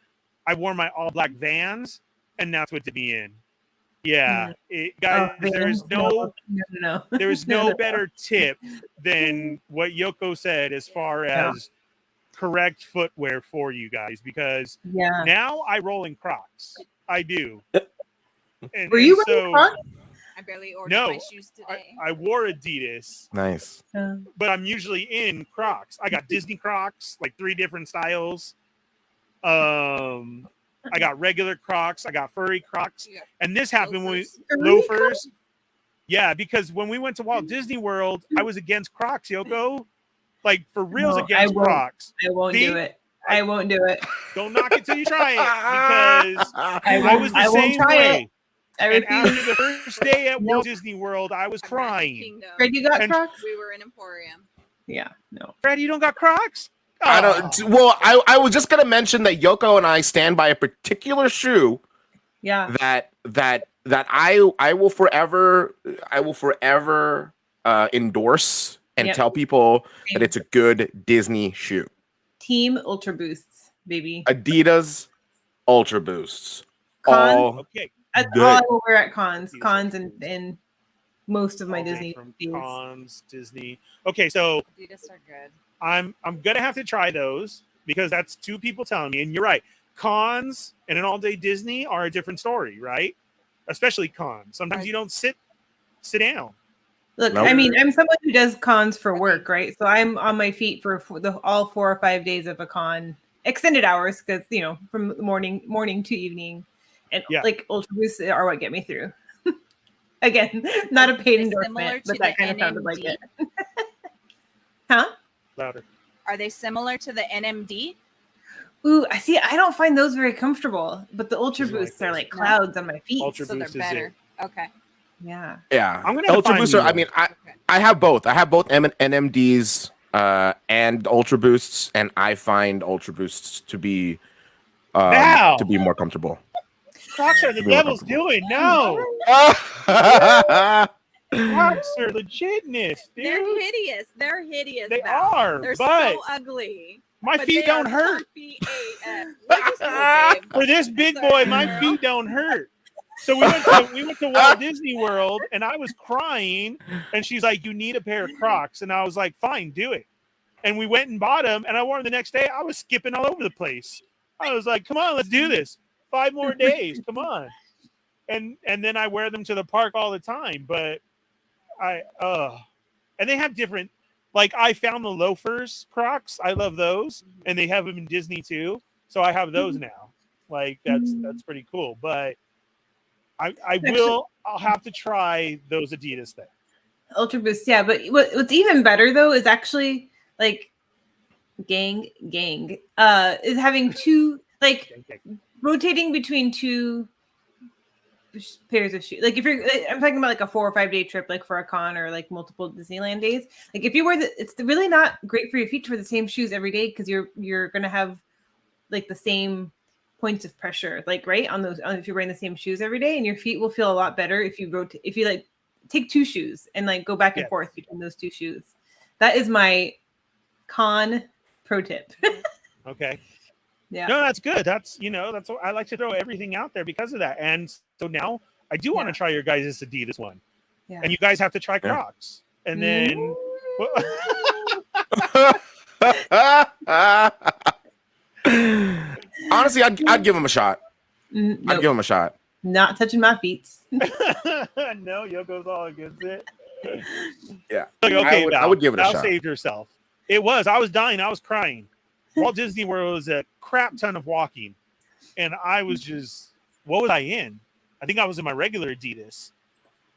I wore my all black Vans, and that's what did me in. Yeah, guys, there's no better tip than what Yoko said as far as correct footwear for you guys, because now I roll in Crocs. I do. Were you wearing Crocs? I barely ordered my shoes today. I wore Adidas. Nice. But I'm usually in Crocs. I got Disney Crocs, like 3 different styles. I got regular Crocs. I got furry Crocs. And this happened when loafers. Yeah, because when we went to Walt Disney World, I was against Crocs, Yoko. Like, for reals against Crocs. I won't do it. I won't do it. Don't knock it till you try it, because I was the same way. And after the first day at Walt Disney World, I was crying. Fred, you got Crocs? We were in Emporium. Yeah, no. Fred, you don't got Crocs? Oh. I don't. Well, I was just gonna mention that Yoko and I stand by a particular shoe. Yeah. That I will forever endorse and tell people that it's a good Disney shoe. Team Ultra Boosts, baby. Adidas Ultra Boosts. All I will wear at cons and most of my Disney deals. Cons, Disney. Okay, so Adidas are good. I'm gonna have to try those because that's 2 people telling me, and you're right. Cons and an all-day Disney are a different story, right? Especially cons. Sometimes you don't sit down. Look, Nope. I mean, I'm someone who does cons for work, right? So I'm on my feet for all 4 or 5 days of a con, extended hours, because from morning to evening, and like Ultra Boosts are what get me through. Again, not a paid endorsement, but that kind of sounded like it. Huh? Louder. Are they similar to the NMD? Ooh, I see. I don't find those very comfortable, but the Ultra Boosts are like clouds on my feet. Ultra so they're Boost is better. Okay. Yeah. I'm gonna Ultra find Booster. you I mean, I have both. I have both NMDs and Ultra Boosts, and I find Ultra Boosts to be more comfortable. Crocs are the devil's doing. No. Crocs are legitness, dude. They're hideous. They're hideous. They Val. are. They're but so ugly. my But feet they don't are hurt. comfy AF. Like you said, babe. For this big Sorry, boy, my girl. feet don't hurt. So we went to Walt Disney World, and I was crying, and she's like, "You need a pair of Crocs," and I was like, "Fine, do it." And we went and bought them, and I wore them the next day. I was skipping all over the place. I was like, "Come on, let's do this. 5 more days, come on." And then I wear them to the park all the time. But and they have different. Like I found the loafers Crocs. I love those, and they have them in Disney too. So I have those now. Like that's pretty cool. But I'll have to try those Adidas things. Ultra Boost, yeah. But what's even better though is actually like gang is having two, like rotating between two pairs of shoes. Like if I'm talking about like a 4 or 5 day trip, like for a con or like multiple Disneyland days. Like if you wear it's really not great for your feet to wear the same shoes every day, because you're gonna have like the same points of pressure, like right on those if you're wearing the same shoes every day, and your feet will feel a lot better if you like take 2 shoes and like go back and forth between those 2 shoes. That is my con pro tip. Okay. Yeah. No, that's good. That's that's what I like to throw everything out there because of that. And so now I do want to try your guys' Adidas one. Yeah. And you guys have to try Crocs. And then honestly, I'd give him a shot. Nope. I'd give him a shot. Not touching my feet. No, Yoko's all against it. Yeah. Okay, I would give it a shot. Saved yourself. I was dying. I was crying. Walt Disney World was a crap ton of walking. And I was just, what was I in? I think I was in my regular Adidas.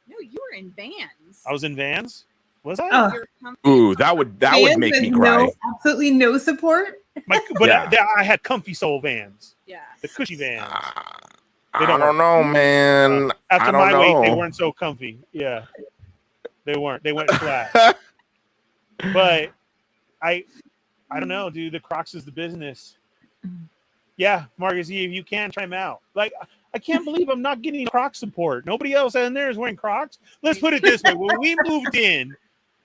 No, you were in Vans. I was in Vans? Was I? Oh. Ooh, that would make me cry. Absolutely no support. I had comfy sole Vans. Yeah. The cushy Vans. I don't know, man. After my weight, they weren't so comfy. Yeah. They weren't. They went flat. But I don't know, dude. The Crocs is the business. Yeah, Marcus, you can try them out. Like, I can't believe I'm not getting Croc support. Nobody else in there is wearing Crocs. Let's put it this way. When we moved in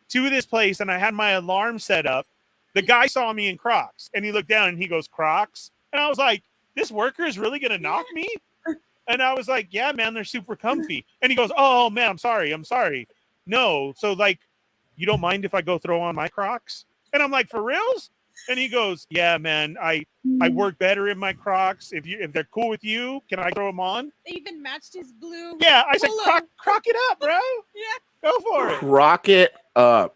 to this place and I had my alarm set up, the guy saw me in Crocs and he looked down and he goes, Crocs? And I was like, this worker is really going to knock me? And I was like, yeah, man, they're super comfy. And he goes, oh, man, I'm sorry. No. So, like, you don't mind if I go throw on my Crocs? And I'm like, for reals? And he goes, yeah, man, I work better in my Crocs. If they're cool with you, can I throw them on? They even matched his blue. Yeah, I said, croc it up, bro. Yeah. Go for it. Croc it up.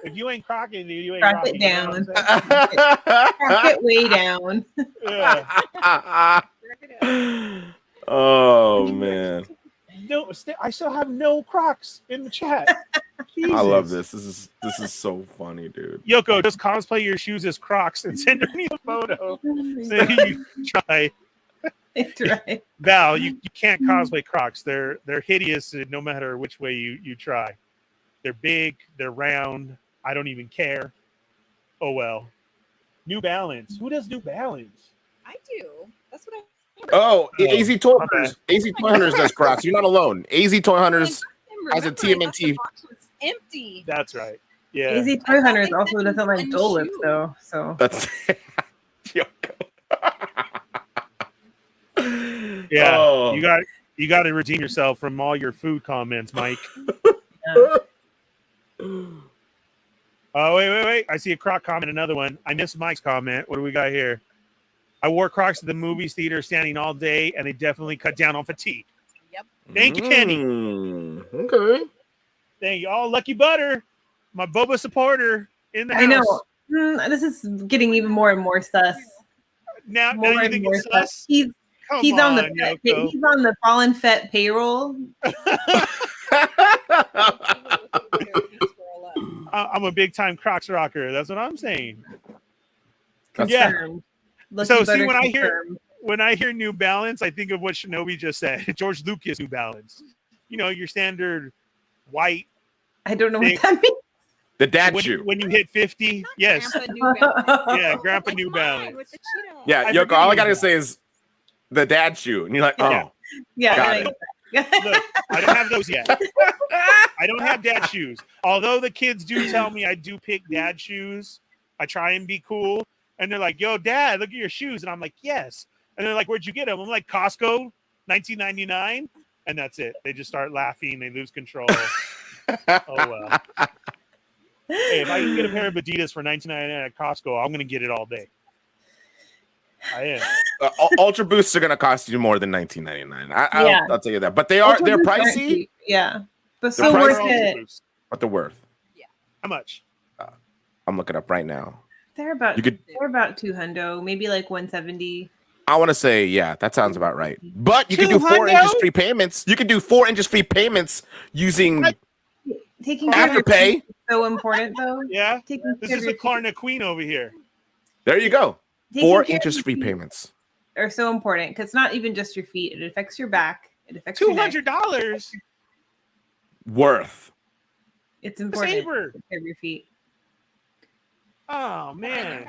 If you ain't crocking, you ain't croc rocking. It down. You know croc it way down. Yeah. Oh, man. No, I still have no Crocs in the chat. I love this. This is so funny, dude. Yoko, just cosplay your shoes as Crocs and send me a photo. So you try. Right. Val, you can't cosplay Crocs. They're hideous no matter which way you try. They're big, they're round. I don't even care. Oh well. New Balance. Who does New Balance? I do. That's what I. Oh, AZ Toy Hunters. AZ Toy Hunters does Crocs. You're not alone. AZ Toy Hunters has a TMNT. The box was empty. That's right. Yeah. AZ Toy Hunters also doesn't like Dole Whip though. So that's yeah. Oh. You got to redeem yourself from all your food comments, Mike. Oh, wait. I see a Croc comment, another one. I missed Mike's comment. What do we got here? I wore Crocs to the movies theater standing all day, and they definitely cut down on fatigue. Yep. Thank you, Kenny. Okay. Thank you. All Lucky Butter, my boba supporter in the house. I know. This is getting even more and more sus. Now More you and think more it's sus? He's on the Yoko. he's on the fallen Fett payroll. I'm a big time Crocs rocker. That's what I'm saying. Confirmed. Yeah. So see, when I hear New Balance, I think of what Shinobi just said. George Lucas New Balance. You know, your standard white. I don't know what that means. The dad shoe. When you hit 50, yes. Grandpa New Balance. Yeah, Grandpa New Balance. With the Cheeto. Yeah, Yoko, all I gotta say is the dad shoe, and you're like, oh, yeah. Look, I don't have those yet. I don't have dad shoes. Although the kids do tell me I do pick dad shoes. I try and be cool, and they're like, "Yo, Dad, look at your shoes," and I'm like, "Yes." And they're like, "Where'd you get them?" I'm like, "Costco, $19.99," and that's it. They just start laughing. They lose control. Oh well. Hey, if I can get a pair of Adidas for $19.99 at Costco, I'm gonna get it all day. I am. Ultra Boosts are gonna cost you more than $19.99. I'll tell you that. But they're pricey. Yeah, but so worth it. But they're worth. Yeah. How much? I'm looking up right now. They're about $200, maybe like 170. I want to say, yeah, that sounds about right. But you can do 4 inches free payments. You can do 4 inches free payments using taking Afterpay. So important though. Yeah. This is the Klarna Queen over here. There you go. 4 inches free payments are so important because it's not even just your feet; it affects your back. It affects $200 worth. It's important to take care of your feet. Oh man,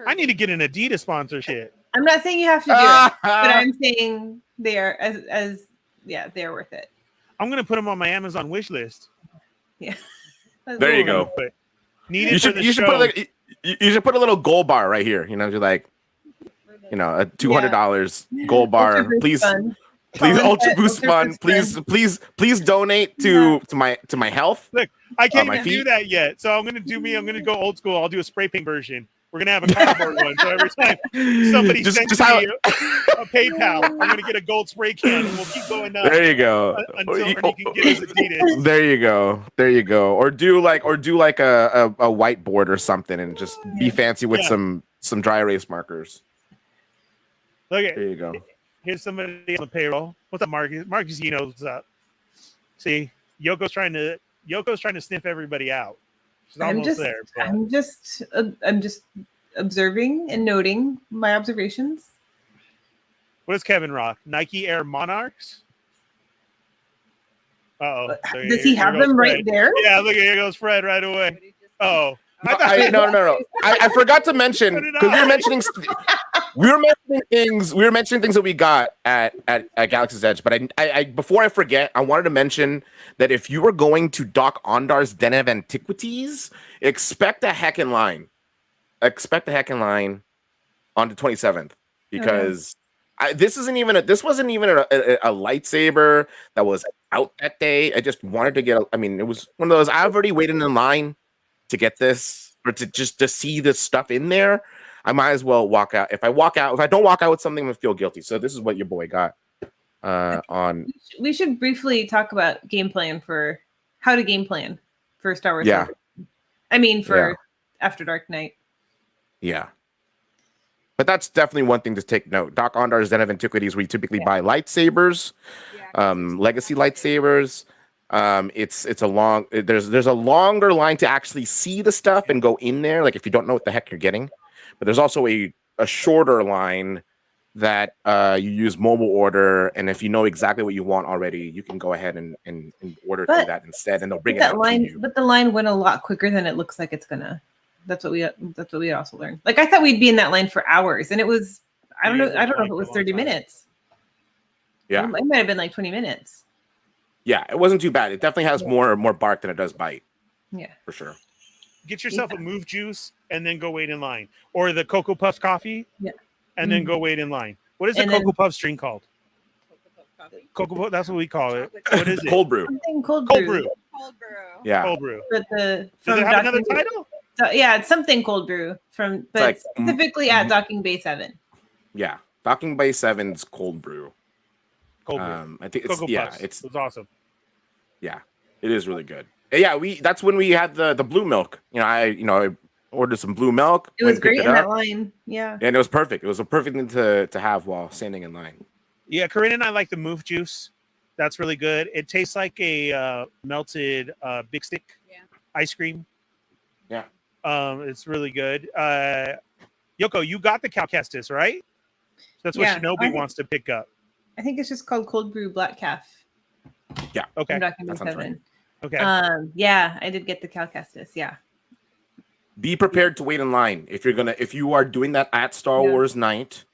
I need to get an Adidas sponsorship. I'm not saying you have to do it, but I'm saying they are they're worth it. I'm gonna put them on my Amazon wish list. Yeah, there you go. You should put a little gold bar right here. You know, you're like, a $200 gold bar. Please, Ultra Boost Fund. Please donate to my health. Look, I can't even do that yet. So I'm gonna go old school. I'll do a spray paint version. We're gonna have a cardboard one. So every time somebody sends me a PayPal, I'm gonna get a gold spray can, and we'll keep going up. There you go. Until Ernie can get his Adidas. There you go. Or do like a whiteboard or something, and just be fancy with some dry erase markers. Okay. There you go. Here's somebody on the payroll. What's up, Marcus? Marcus, you know what's up. See, Yoko's trying to sniff everybody out. She's almost there. Bro. I'm just observing and noting my observations. What does Kevin rock? Nike Air Monarchs? Uh-oh. Does he have them right there? Yeah, look, here goes Fred right away. Oh. No. I forgot to mention because we were mentioning things that we got at Galaxy's Edge. But I before I forget, I wanted to mention that if you were going to Doc Ondar's Den of Antiquities, expect a heckin' line. Expect a heckin' line on the 27th because this wasn't even a lightsaber that was out that day. I just wanted to get. It was one of those. I've already waited in line to get this or to see this stuff in there. I might as well walk out. If I don't walk out with something, I'm gonna feel guilty. So this is what your boy got on. We should briefly talk about how to game plan for Star Wars. Yeah. For After Dark Night. Yeah. But that's definitely one thing to take note. Doc Ondar's Den of Antiquities, where you typically buy lightsabers, legacy lightsabers. There's a longer line to actually see the stuff and go in there, like if you don't know what the heck you're getting. But there's also a shorter line that you use mobile order, and if you know exactly what you want already, you can go ahead and order through that instead, and they'll bring it out to you. But the line went a lot quicker than it looks like it's gonna. That's what we also learned. Like I thought we'd be in that line for hours, and it was I don't know if it was 30 minutes. Yeah, it might have been like 20 minutes. Yeah, it wasn't too bad. It definitely has more bark than it does bite. Yeah, for sure. Get yourself a Move Juice and then go wait in line, or the Cocoa Puffs coffee. Yeah, and then go wait in line. What is the Cocoa Puffs drink called? Cocoa Puff. That's what we call it. What is it? Cold brew. Something cold brew. Yeah. Cold brew. But does it have another title? It's something cold brew specifically at Docking Bay 7. Yeah, Docking Bay 7's cold brew. Cold brew. I think it's Cocoa Puffs. it's awesome. Yeah, it is really good. Yeah, that's when we had the blue milk. I ordered some blue milk. It was great in that line. Yeah. And it was perfect. It was a perfect thing to have while standing in line. Yeah, Corinne and I like the Moof juice. That's really good. It tastes like a melted Big Stick ice cream. Yeah. It's really good. Yoko, you got the Cal Kestis, right? That's what Shinobi wants to pick up. I think it's just called Cold Brew Black Calf. Yeah. Okay. That sounds right. Okay. Yeah, I did get the Cal Kestis. Yeah. Be prepared to wait in line if you are doing that at Star Wars night.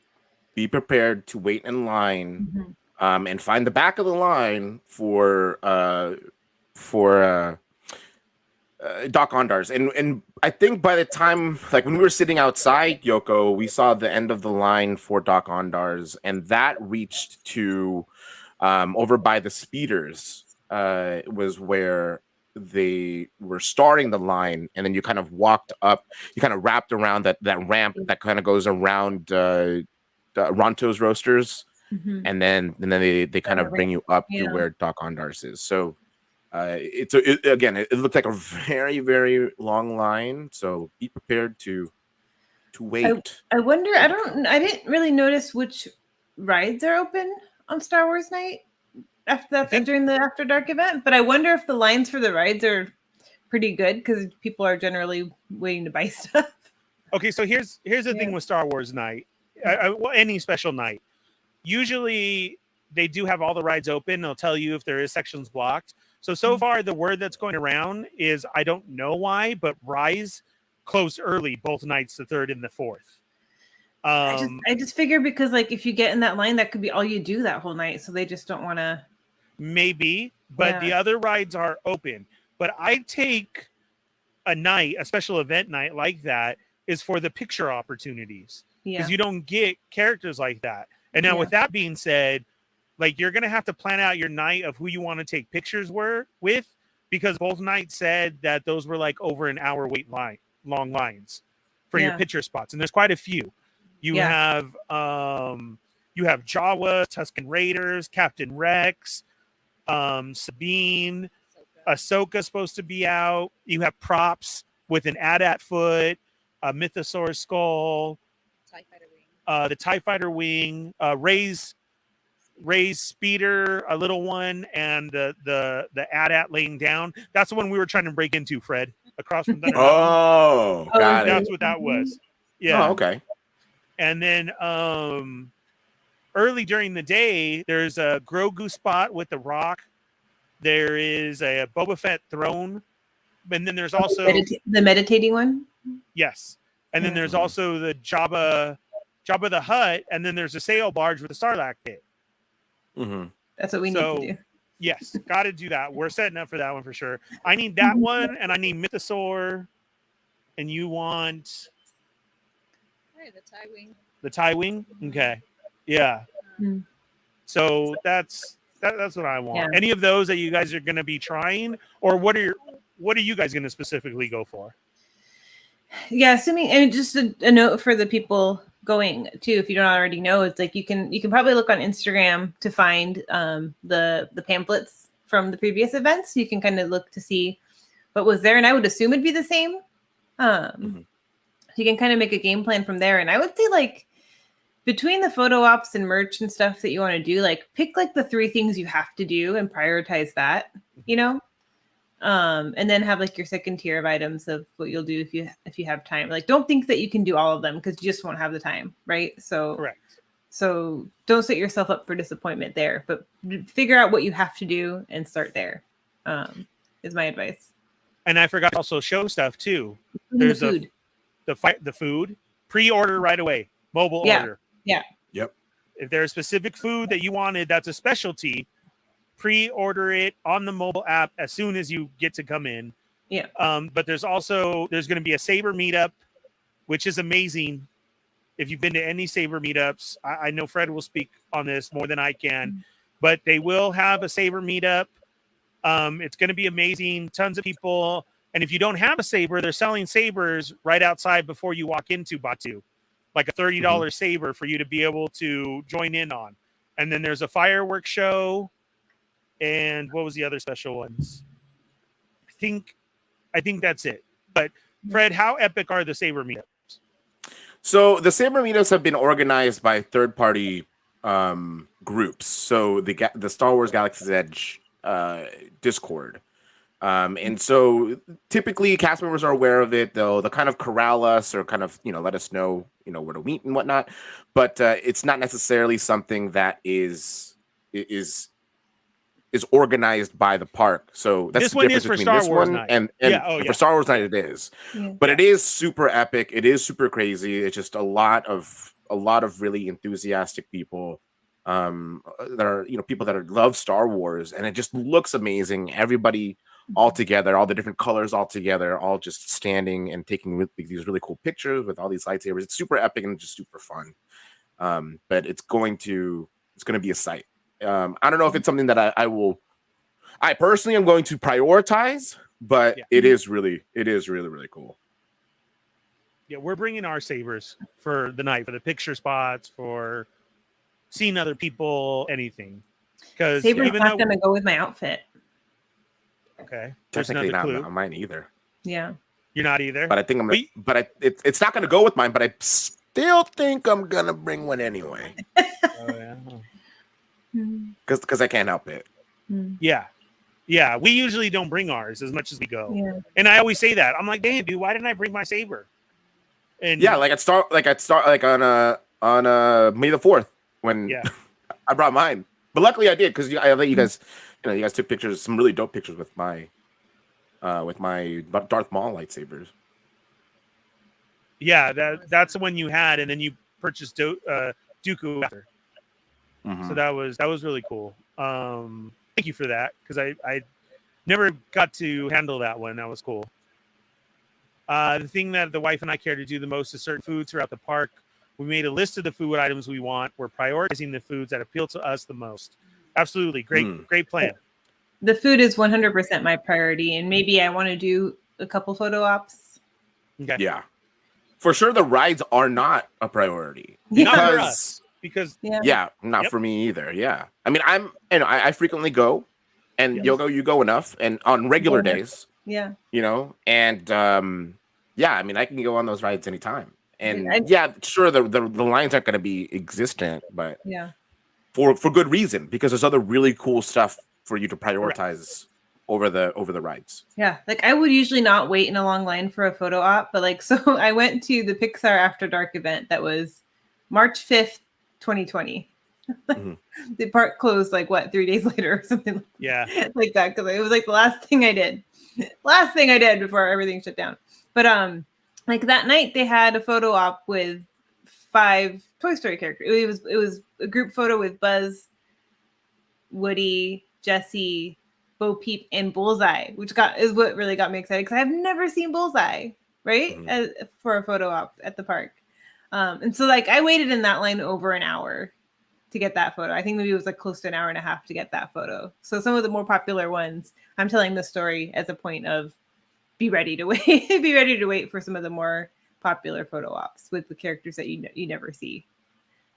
Be prepared to wait in line, and find the back of the line for Doc Ondars. And I think by the time, like when we were sitting outside, Yoko, we saw the end of the line for Doc Ondars, and that reached to over by the speeders. Was where they were starting the line, and then you kind of walked up, you kind of wrapped around that ramp that kind of goes around Ronto's Roasters, and then they kind of bring you up to where Doc Ondars is. So it looked like a very, very long line, so be prepared to wait. I wonder, I didn't really notice which rides are open on Star Wars night during the After Dark event, but I wonder if the lines for the rides are pretty good because people are generally waiting to buy stuff. Okay, so here's the thing with Star Wars night, any special night. Usually they do have all the rides open. They'll tell you if there is sections blocked. So far, the word that's going around is, I don't know why, but Rise closed early both nights, the 3rd and the 4th. I just figure because like if you get in that line, that could be all you do that whole night. So they just don't want to. Maybe, but the other rides are open. But I take a special event night like that is for the picture opportunities. Because you don't get characters like that. And now with that being said, like you're going to have to plan out your night of who you want to take pictures with, because both nights said that those were like over an hour long lines for your picture spots. And there's quite a few. You have Jawa, Tusken Raiders, Captain Rex, Sabine, Ahsoka's supposed to be out. You have props with an AT-AT foot, a Mythosaur skull, the TIE Fighter wing, Ray's speeder, a little one, and the AT-AT laying down. That's the one we were trying to break into, Fred, across from Thunder. Got it. That's what that was. Yeah. Oh, okay. And then early during the day, there's a Grogu spot with the Rock. There is a Boba Fett throne, and then there's also the meditating one. Yes, and then there's also the Jabba the Hutt, and then there's a sail barge with a Sarlacc pit. That's what we need to do. Yes, got to do that. We're setting up for that one for sure. I need that one, and I need Mythosaur, and you want the TIE wing. The TIE wing? Okay. Yeah. So that's what I want. Yeah. Any of those that you guys are going to be trying, or what are you guys going to specifically go for? Yeah, assuming, and just a note for the people going too, if you don't already know, it's like you can probably look on Instagram to find the pamphlets from the previous events. You can kind of look to see what was there, and I would assume it'd be the same. You can kind of make a game plan from there, and I would say like between the photo ops and merch and stuff that you want to do, like pick like the 3 things you have to do and prioritize that, and then have like your second tier of items of what you'll do if you have time. Like don't think that you can do all of them because you just won't have the time, right? So correct. So don't set yourself up for disappointment there, but figure out what you have to do and start there. Is my advice. And I forgot to also show stuff too. There's the food pre-order right away, mobile order. Yeah. Yep. If there's specific food that you wanted, that's a specialty. Pre-order it on the mobile app as soon as you get to come in. Yeah. But there's going to be a Saber meetup, which is amazing. If you've been to any Saber meetups, I know Fred will speak on this more than I can, but they will have a Saber meetup. It's going to be amazing. Tons of people. And if you don't have a Saber, they're selling Sabers right outside before you walk into Batu, like a $30 Saber for you to be able to join in on. And then there's a fireworks show. And what was the other special ones? I think that's it. But Fred, how epic are the Saber meetups? So the Saber meetups have been organized by third-party groups. So the Star Wars Galaxy's Edge Discord. And so typically cast members are aware of it. They'll kind of corral us or kind of, let us know, where to meet and whatnot. But it's not necessarily something that is organized by the park. So that's this the one difference is for between Star this Wars one night. and for Star Wars night it is. Yeah. But it is super epic. It is super crazy. It's just a lot of really enthusiastic people. That are people that love Star Wars, and it just looks amazing. Everybody all together, all the different colors all together, all just standing and taking these really cool pictures with all these lightsabers. It's super epic and just super fun. But it's going to be a sight. I don't know if it's something that I personally am going to prioritize, but it is really cool. Yeah, we're bringing our sabers for the night, for the picture spots, for seeing other people, anything. Because Saber's not going to go with my outfit. Okay, technically not mine either. Yeah, you're not either. But I think it's not going to go with mine. But I still think I'm going to bring one anyway. Because I can't help it. Yeah. We usually don't bring ours as much as we go. Yeah. And I always say that. I'm like, damn, dude, why didn't I bring my saber? And like on May the 4th when I brought mine. But luckily I did, because I let you guys, you guys took pictures, some really dope pictures with my Darth Maul lightsabers. Yeah, that's the one you had, and then you purchased Dooku after. Mm-hmm. So that was really cool. Thank you for that, because I never got to handle that one. That was cool. The thing that the wife and I care to do the most is certain foods throughout the park. We made a list of the food items we want. We're prioritizing the foods that appeal to us the most. Absolutely. Great plan. The food is 100% my priority, and maybe I want to do a couple photo ops. Okay. Yeah. For sure the rides are not a priority. Not for us. Because not for me either. Yeah. I mean, I frequently go, and you go enough, and on regular days. Yeah. And I mean, I can go on those rides anytime. And sure, the lines aren't going to be existent, but for good reason, because there's other really cool stuff for you to prioritize over the rides. Yeah, like I would usually not wait in a long line for a photo op, but so I went to the Pixar After Dark event that was March 5th, 2020. Mm-hmm. The park closed 3 days later or something like that, because it was the last thing I did before everything shut down. But that night they had a photo op with 5 Toy Story characters. It was a group photo with Buzz, Woody, Jesse, Bo Peep, and Bullseye, which is what really got me excited, because I've never seen Bullseye, right? Mm-hmm. For a photo op at the park. And so I waited in that line over an hour to get that photo. I think maybe it was close to an hour and a half to get that photo. So some of the more popular ones, I'm telling the story as a point of be ready to wait. Be ready to wait for some of the more popular photo ops with the characters that you never see.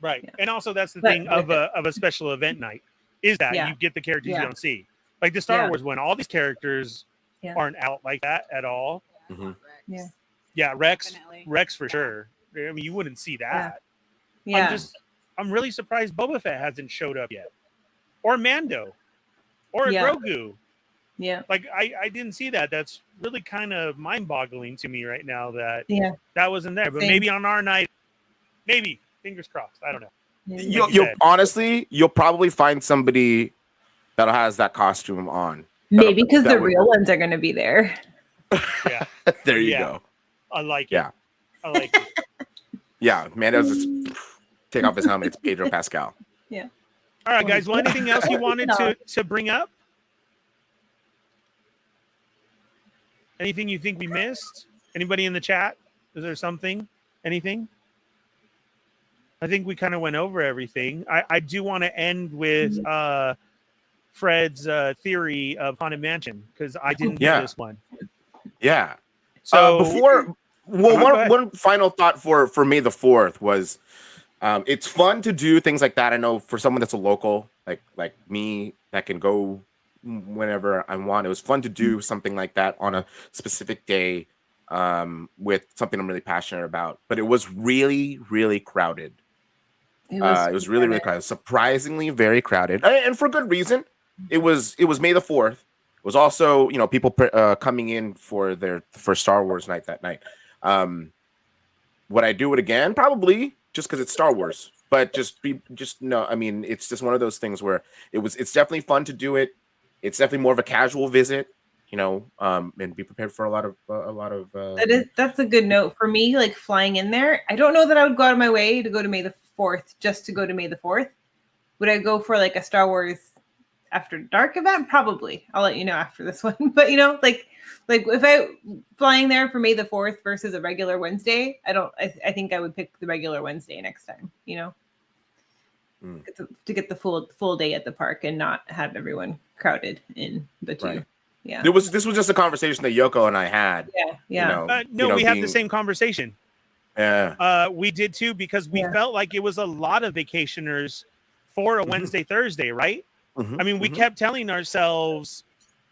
Right. Yeah. And also that's the thing of a special event night, is that you get the characters you don't see. Like the Star Wars one, all these characters aren't out like that at all. Mm-hmm. Yeah, Rex for sure. I mean, you wouldn't see that. Yeah. I'm really surprised Boba Fett hasn't showed up yet. Or Mando. Or Grogu. Yeah. I didn't see that. That's really kind of mind-boggling to me right now that wasn't there. But maybe on our night, maybe. Fingers crossed. I don't know. You'll probably find somebody that has that costume on. Maybe because the real ones are going to be there. Yeah. There you go. I like it. Yeah. I like it. Yeah, Mando's just take off his helmet. It's Pedro Pascal. Yeah. All right, guys. Well, anything else you wanted to bring up? Anything you think we missed? Anybody in the chat? Is there something? Anything? I think we kind of went over everything. I do want to end with Fred's theory of Haunted Mansion, because I didn't do this one. Yeah. So one final thought for May the 4th was it's fun to do things like that. I know for someone that's a local like me that can go whenever I want. It was fun to do something like that on a specific day with something I'm really passionate about. But it was really, really crowded. It was really, really crowded. Surprisingly very crowded, and for good reason. It was May the 4th. It was also, people coming in for Star Wars night that night. Would I do it again? Probably, just because it's Star Wars. But no. I mean, it's just one of those things where it's definitely fun to do it. It's definitely more of a casual visit, and be prepared for a lot of. That's a good note for me. Like flying in there, I don't know that I would go out of my way to go to May the 4th just to go to May the 4th. Would I go for like a Star Wars After Dark event? Probably. I'll let you know after this one. But like if I flying there for May the 4th versus a regular Wednesday, I think I would pick the regular Wednesday next time, to get the full day at the park and not have everyone crowded in. But right. Yeah. This was just a conversation that Yoko and I had. Yeah. We had the same conversation. Yeah. We did too, because we felt like it was a lot of vacationers for a Wednesday, Thursday, right? I mean, we kept telling ourselves,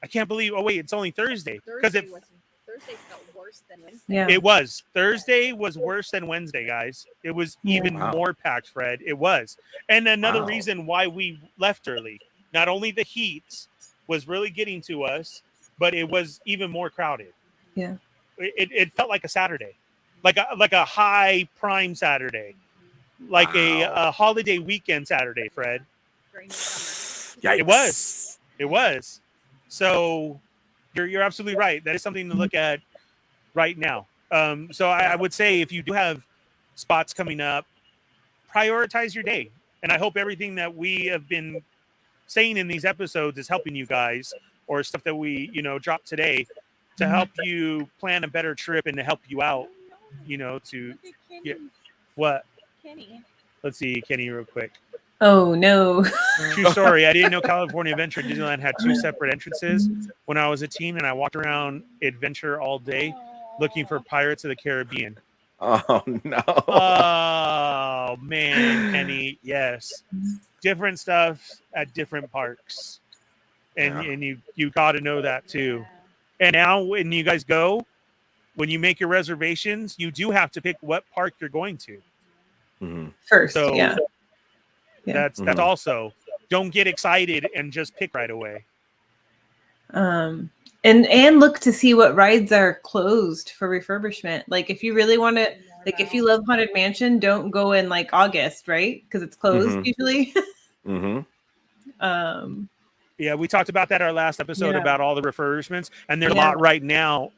I can't believe, oh wait, it's only Thursday. Because Thursday felt worse than Wednesday. Yeah. It was. Thursday was worse than Wednesday, guys. It was even more packed, Fred. It was. And another reason why we left early, not only the heat was really getting to us, but it was even more crowded. Yeah. It felt like a Saturday. Like a high prime Saturday. Like a holiday weekend Saturday, Fred. During the summer. Yikes. It was. So you're absolutely right. That is something to look at right now. So I would say if you do have spots coming up, prioritize your day. And I hope everything that we have been saying in these episodes is helping you guys, or stuff that we, dropped today to help you plan a better trip and to help you out, to what? Kenny. Let's see Kenny real quick. Oh no. True story. I didn't know California Adventure Disneyland had two separate entrances when I was a teen, and I walked around Adventure all day looking for Pirates of the Caribbean. Oh no. Oh man, Kenny. Yes. Different stuff at different parks. And you got to know that too. And now when you guys go, when you make your reservations, you do have to pick what park you're going to. First. So Yeah. That's also, don't get excited and just pick right away. And look to see what rides are closed for refurbishment. Like if you really want to, like if you love Haunted Mansion, don't go in like August, right? Because it's closed usually. Yeah, we talked about that our last episode about all the refurbishments, and there's a lot right now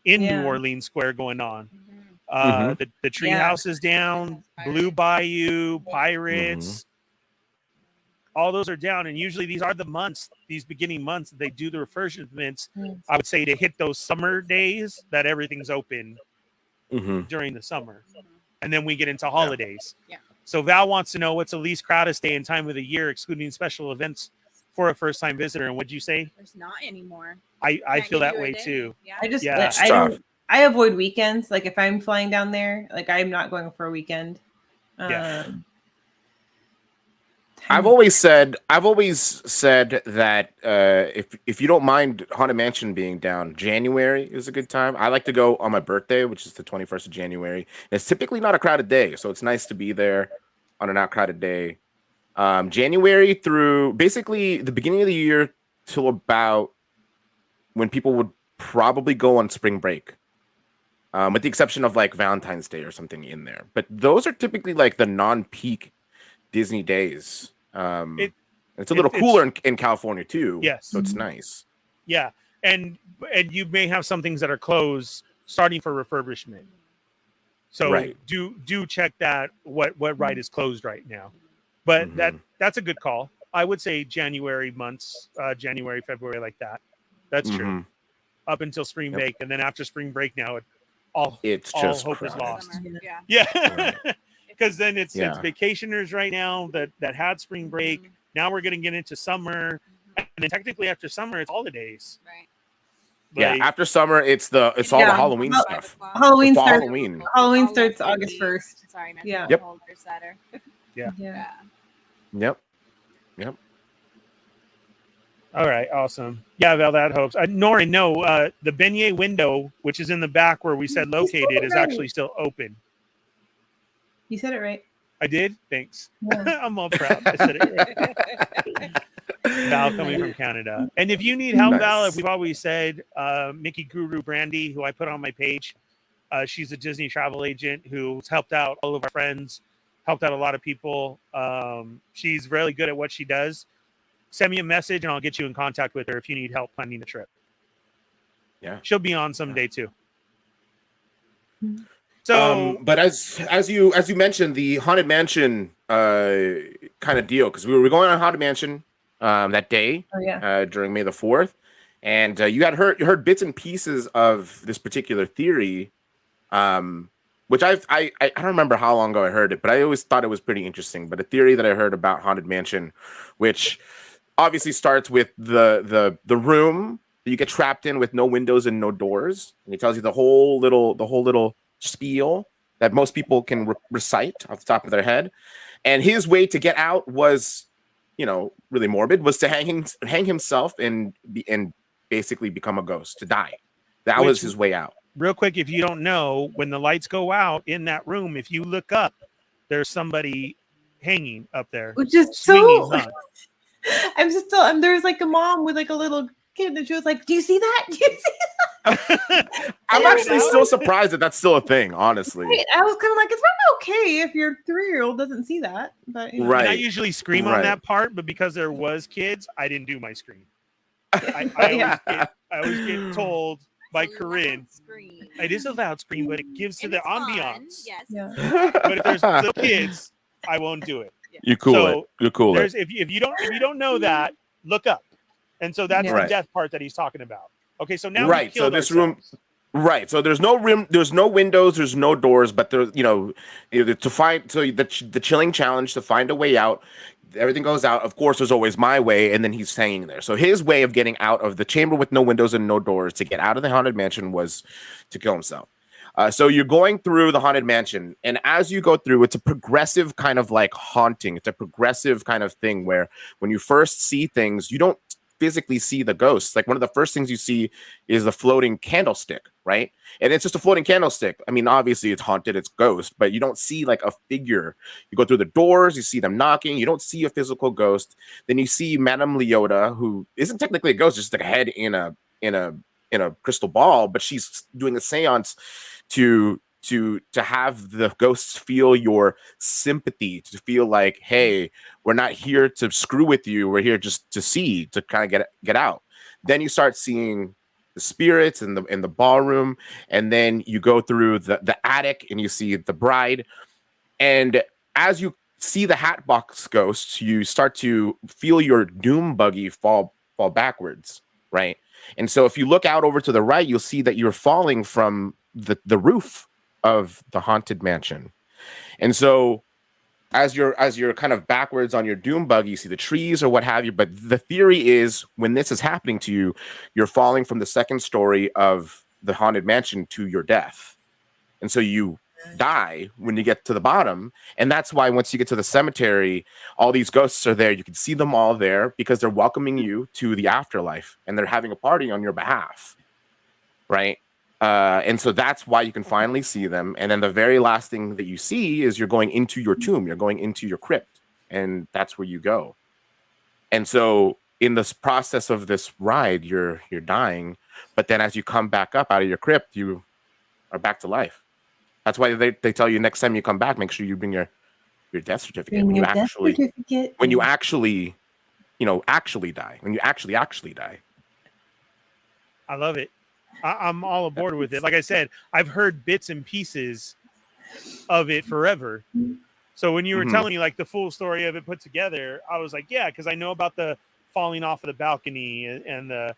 in New Orleans Square going on. The Treehouse is down, Blue Bayou, Pirates. All those are down, and usually these are the months, these beginning months, that they do the refurbishments. I would say to hit those summer days that everything's open during the summer, and then we get into holidays. So Val wants to know what's the least crowded day and time of the year, excluding special events, for a first-time visitor. And what'd you say? There's not anymore. I feel that way too. Yeah. I avoid weekends. Like if I'm flying down there, like I'm not going for a weekend. I've always said that if you don't mind Haunted Mansion being down, January is a good time. I like to go on my birthday, which is the 21st of January. And it's typically not a crowded day, so it's nice to be there on a not crowded day. January through basically the beginning of the year till about when people would probably go on spring break, with the exception of like Valentine's Day or something in there. But those are typically like the non-peak Disney days. It's a little cooler in California too. Yes, so it's nice. Yeah, and you may have some things that are closed starting for refurbishment. So do check that what ride is closed right now. But that's a good call. I would say January months, January, February, like that. That's true. Up until spring break, and then after spring break, now all hope is lost. Yeah. Because then it's vacationers right now that had spring break. Now we're going to get into summer, and then technically after summer it's holidays. Right. After summer it's all the Halloween stuff. Halloween starts August 1st. Sorry, man. Yeah. Yep. Yeah. Yep. All right, awesome. Yeah, Val, that hopes. Norin, no, the beignet window, which is in the back where we said located, is actually still open. You said it right. I did? Thanks. Yeah. I'm all proud. I said it right. Val coming from Canada. And if you need help, Val, we've always said Mickey Guru Brandy, who I put on my page, she's a Disney travel agent who's helped out all of our friends, helped out a lot of people. She's really good at what she does. Send me a message and I'll get you in contact with her if you need help planning a trip. Yeah. She'll be on someday too. So but as you mentioned, the Haunted Mansion kind of deal, because we were going on Haunted Mansion that day during May the 4th, and you heard bits and pieces of this particular theory, which I don't remember how long ago I heard it, but I always thought it was pretty interesting. But a theory that I heard about Haunted Mansion, which obviously starts with the room that you get trapped in with no windows and no doors, and it tells you the whole little spiel that most people can recite off the top of their head. And his way to get out was, really morbid, was to hang himself and basically become a ghost, to die. That was his way out. Real quick, if you don't know, when the lights go out in that room, if you look up, there's somebody hanging up there, which is swinging, so. I'm there's like a mom with like a little kid, and she was like, "Do you see that? Do you see that?" I'm actually still surprised that that's still a thing, honestly. Right. I was kind of like, it's not okay if your 3-year-old doesn't see that. But right. I usually scream on that part, but because there was kids, I didn't do my scream. I always get told by Corinne, it is a loud scream, but it gives to the ambiance. Yes. Yeah. But if there's the kids, I won't do it. You cool it. You cool it. If you don't know that, look up. And so that's the death part that he's talking about. Okay, so now so this room, so there's no room, there's no windows, there's no doors, but there's to find the chilling challenge to find a way out. Everything goes out. Of course, there's always my way, and then he's hanging there. So his way of getting out of the chamber with no windows and no doors to get out of the Haunted Mansion was to kill himself. So you're going through the Haunted Mansion, and as you go through, it's a progressive kind of like haunting. It's a progressive kind of thing where when you first see things, you don't physically see the ghosts. Like one of the first things you see is the floating candlestick, right? And it's just a floating candlestick. I mean, obviously it's haunted, it's ghost, but you don't see like a figure. You go through the doors, you see them knocking, you don't see a physical ghost. Then you see Madame Leota, who isn't technically a ghost, just like a head in a crystal ball, but she's doing a seance to have the ghosts feel your sympathy, to feel like, hey, we're not here to screw with you, we're here just to see, to kind of get out. Then you start seeing the spirits in the ballroom, and then you go through the attic and you see the bride. And as you see the Hatbox ghosts, you start to feel your doom buggy fall backwards, right? And so if you look out over to the right, you'll see that you're falling from the roof of the Haunted Mansion. And so as you're kind of backwards on your doom bug, you see the trees or what have you. But the theory is when this is happening to you, you're falling from the second story of the Haunted Mansion to your death. And so you die when you get to the bottom. And that's why once you get to the cemetery, all these ghosts are there. You can see them all there because they're welcoming you to the afterlife and they're having a party on your behalf, right? And so that's why you can finally see them. And then the very last thing that you see is you're going into your tomb, you're going into your crypt, and that's where you go. And so in this process of this ride, you're dying, but then as you come back up out of your crypt, you are back to life. That's why they tell you next time you come back, make sure you bring your death certificate. When you actually die. When you actually die. I love it. I'm all aboard with it. Like I said, I've heard bits and pieces of it forever. So when you were telling me like the full story of it put together, I was like, yeah, because I know about the falling off of the balcony and the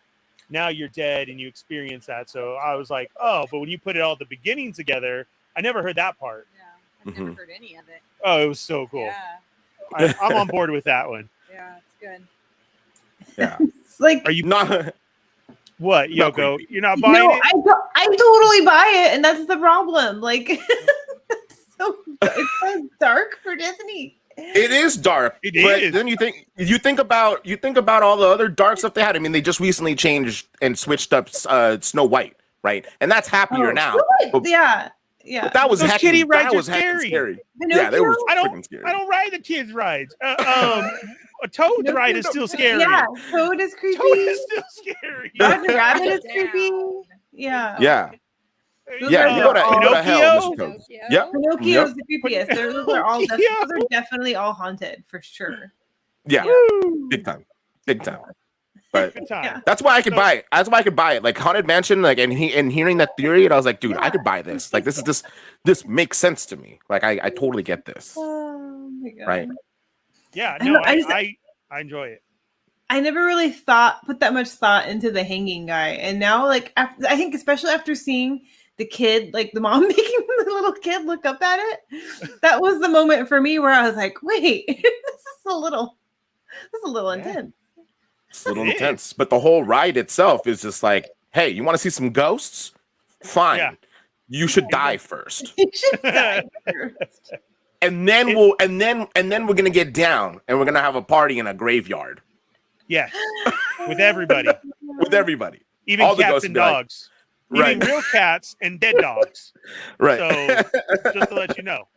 now you're dead and you experience that. So I was like, oh, but when you put it all at the beginning together, I never heard that part. Yeah, I've never heard any of it. Oh, it was so cool. Yeah. I'm on board with that one. Yeah, it's good. Yeah. It's like, are you not? What, Yoko? You're not buying it? I totally buy it, and that's the problem. Like, it's so dark for Disney. It is dark. It but is. Then you think about all the other dark stuff they had. I mean, they just recently changed and switched up Snow White, right? And that's happier now. But, yeah. But that was Those heckin', kiddie rides that was are heckin' scary. Yeah, they were I freaking scary. don't ride the kids' rides. A Toad's ride is still scary. Yeah, Toad is creepy. Toad is still scary. Roger Rabbit is creepy. Yeah. Yeah. You Yeah, you go to hell, Mr. Toad. Yep. Pinocchio's the creepiest. Those are definitely all haunted for sure. Yeah. Big time. But Good time. that's why I could buy it. That's why I could buy it. Like Haunted Mansion, like and hearing that theory, and I was like, dude, I could buy this. Like this makes sense to me. Like I totally get this. Oh my God. Right. Yeah, no, I enjoy it. I never really put that much thought into the hanging guy, and now like I think especially after seeing the kid, like the mom making the little kid look up at it, that was the moment for me where I was like, wait, this is a little intense. It's a little intense, but the whole ride itself is just like, hey, you want to see some ghosts? Fine. Yeah. You should die first. You should die first. And then we're gonna get down and we're gonna have a party in a graveyard. Yeah. With everybody. Even all cats and dogs. Like, even real cats and dead dogs. Right. So just to let you know.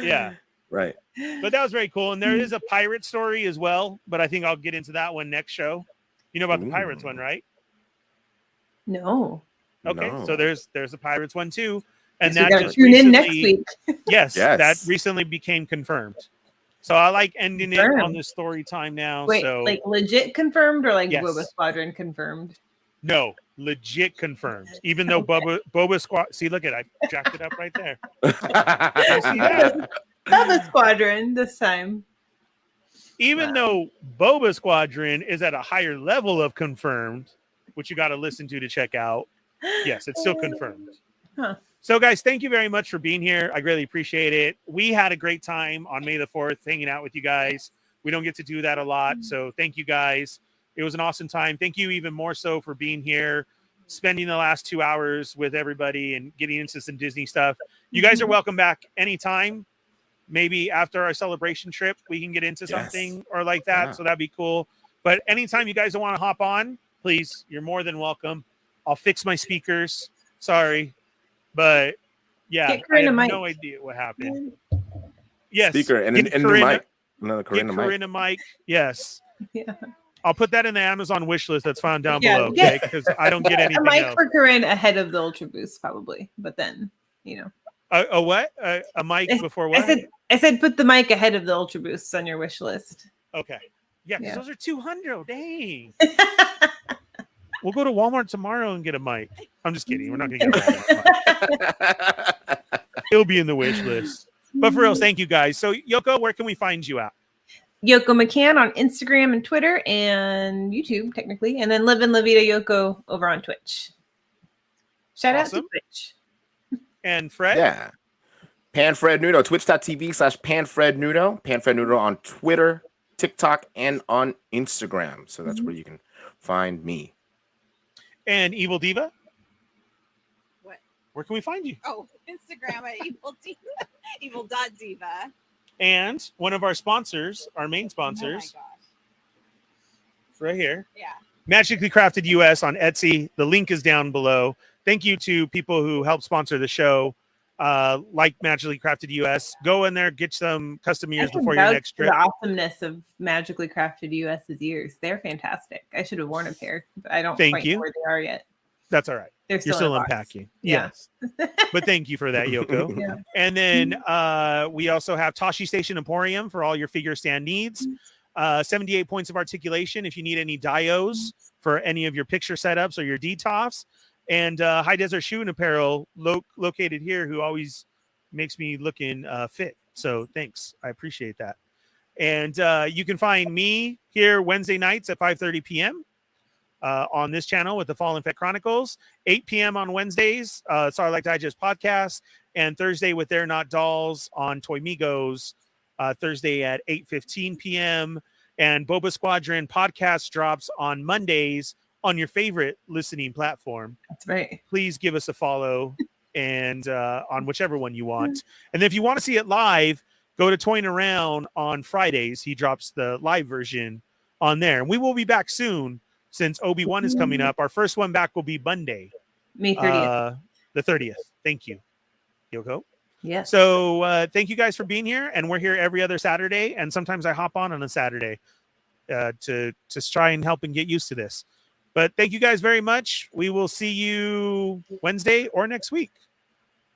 Yeah. Right. But that was very cool. And there is a pirate story as well, but I think I'll get into that one next show. You know about the pirates one, right? No. Okay. No. So there's a pirates one too. And So that we just tune in next recently, week. yes, that recently became confirmed. So I like ending it on the story time now. Wait, so like legit confirmed or like Yes. Boba Squadron confirmed? no, legit confirmed. Even though Boba Squad, see, look at I jacked it up right there. See that? Boba Squadron this time. Even though Boba Squadron is at a higher level of confirmed, which you got to listen to check out. Yes, it's still confirmed. Huh. So, guys, thank you very much for being here. I really appreciate it. We had a great time on May the 4th hanging out with you guys. We don't get to do that a lot. So thank you, guys. It was an awesome time. Thank you even more so for being here, spending the last 2 hours with everybody and getting into some Disney stuff. You guys are welcome back anytime. Maybe after our celebration trip, we can get into something or like that. Yeah. So that'd be cool. But anytime you guys want to hop on, please, you're more than welcome. I'll fix my speakers. Sorry. But yeah, I have no idea what happened. Yes. Speaker and a mic. Another Corinna mic. Yes. Yeah. I'll put that in the Amazon wish list that's found down below, okay? Because I don't get anything a mic else. for Corinne ahead of the Ultra Boost, probably. But then, you know. A what? A mic before what? I said put the mic ahead of the Ultra Boosts on your wish list. Okay. Yeah, because those are 200. Dang. We'll go to Walmart tomorrow and get a mic. I'm just kidding. We're not going to get a mic. It'll be in the wish list. But for real, thank you guys. So, Yoko, where can we find you at? Yoko McCann on Instagram and Twitter and YouTube, technically. And then Live in La Vida Yoko over on Twitch. Shout out to Twitch. And Fred? Yeah. PanFredNudo, twitch.tv/PanFredNudo. PanFredNudo on Twitter, TikTok, and on Instagram. So that's where you can find me. And Evil Diva? What? Where can we find you? Oh, Instagram at Evil Diva. Evil.diva. And one of our sponsors, our main Oh my sponsors, gosh. right here. Yeah. Magically Crafted US on Etsy. The link is down below. Thank you to people who help sponsor the show, like Magically Crafted US. Go in there, get some custom ears before your next trip. The awesomeness of Magically Crafted US's ears. They're fantastic. I should have worn a pair, but I don't quite know where they are yet. That's all right. You're still unpacking. Yeah. Yes. But thank you for that, Yoko. Yeah. And then we also have Tashi Station Emporium for all your figure stand needs. 78 points of articulation if you need any dios for any of your picture setups or your DTOFs. And High Desert Shoe and Apparel located here, who always makes me looking fit. So thanks. I appreciate that. And you can find me here Wednesday nights at 5:30 p.m. On this channel with the Fallen Fett Chronicles, 8 p.m. on Wednesdays, Starlight Digest podcast, and Thursday with They're Not Dolls on Toy Migos, Thursday at 8:15 p.m. And Boba Squadron podcast drops on Mondays on your favorite listening platform. That's right. Please give us a follow and on whichever one you want. And if you want to see it live, go to Toying Around on Fridays. He drops the live version on there. And we will be back soon since Obi-Wan is coming up. Our first one back will be Monday. May 30th. The 30th. Thank you, Yoko. Yeah. So thank you guys for being here. And we're here every other Saturday. And sometimes I hop on a Saturday to try and help and get used to this. But thank you guys very much. We will see you Wednesday or next week.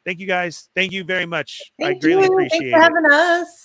Thank you guys. Thank you very much. I greatly appreciate it. Thanks for having us.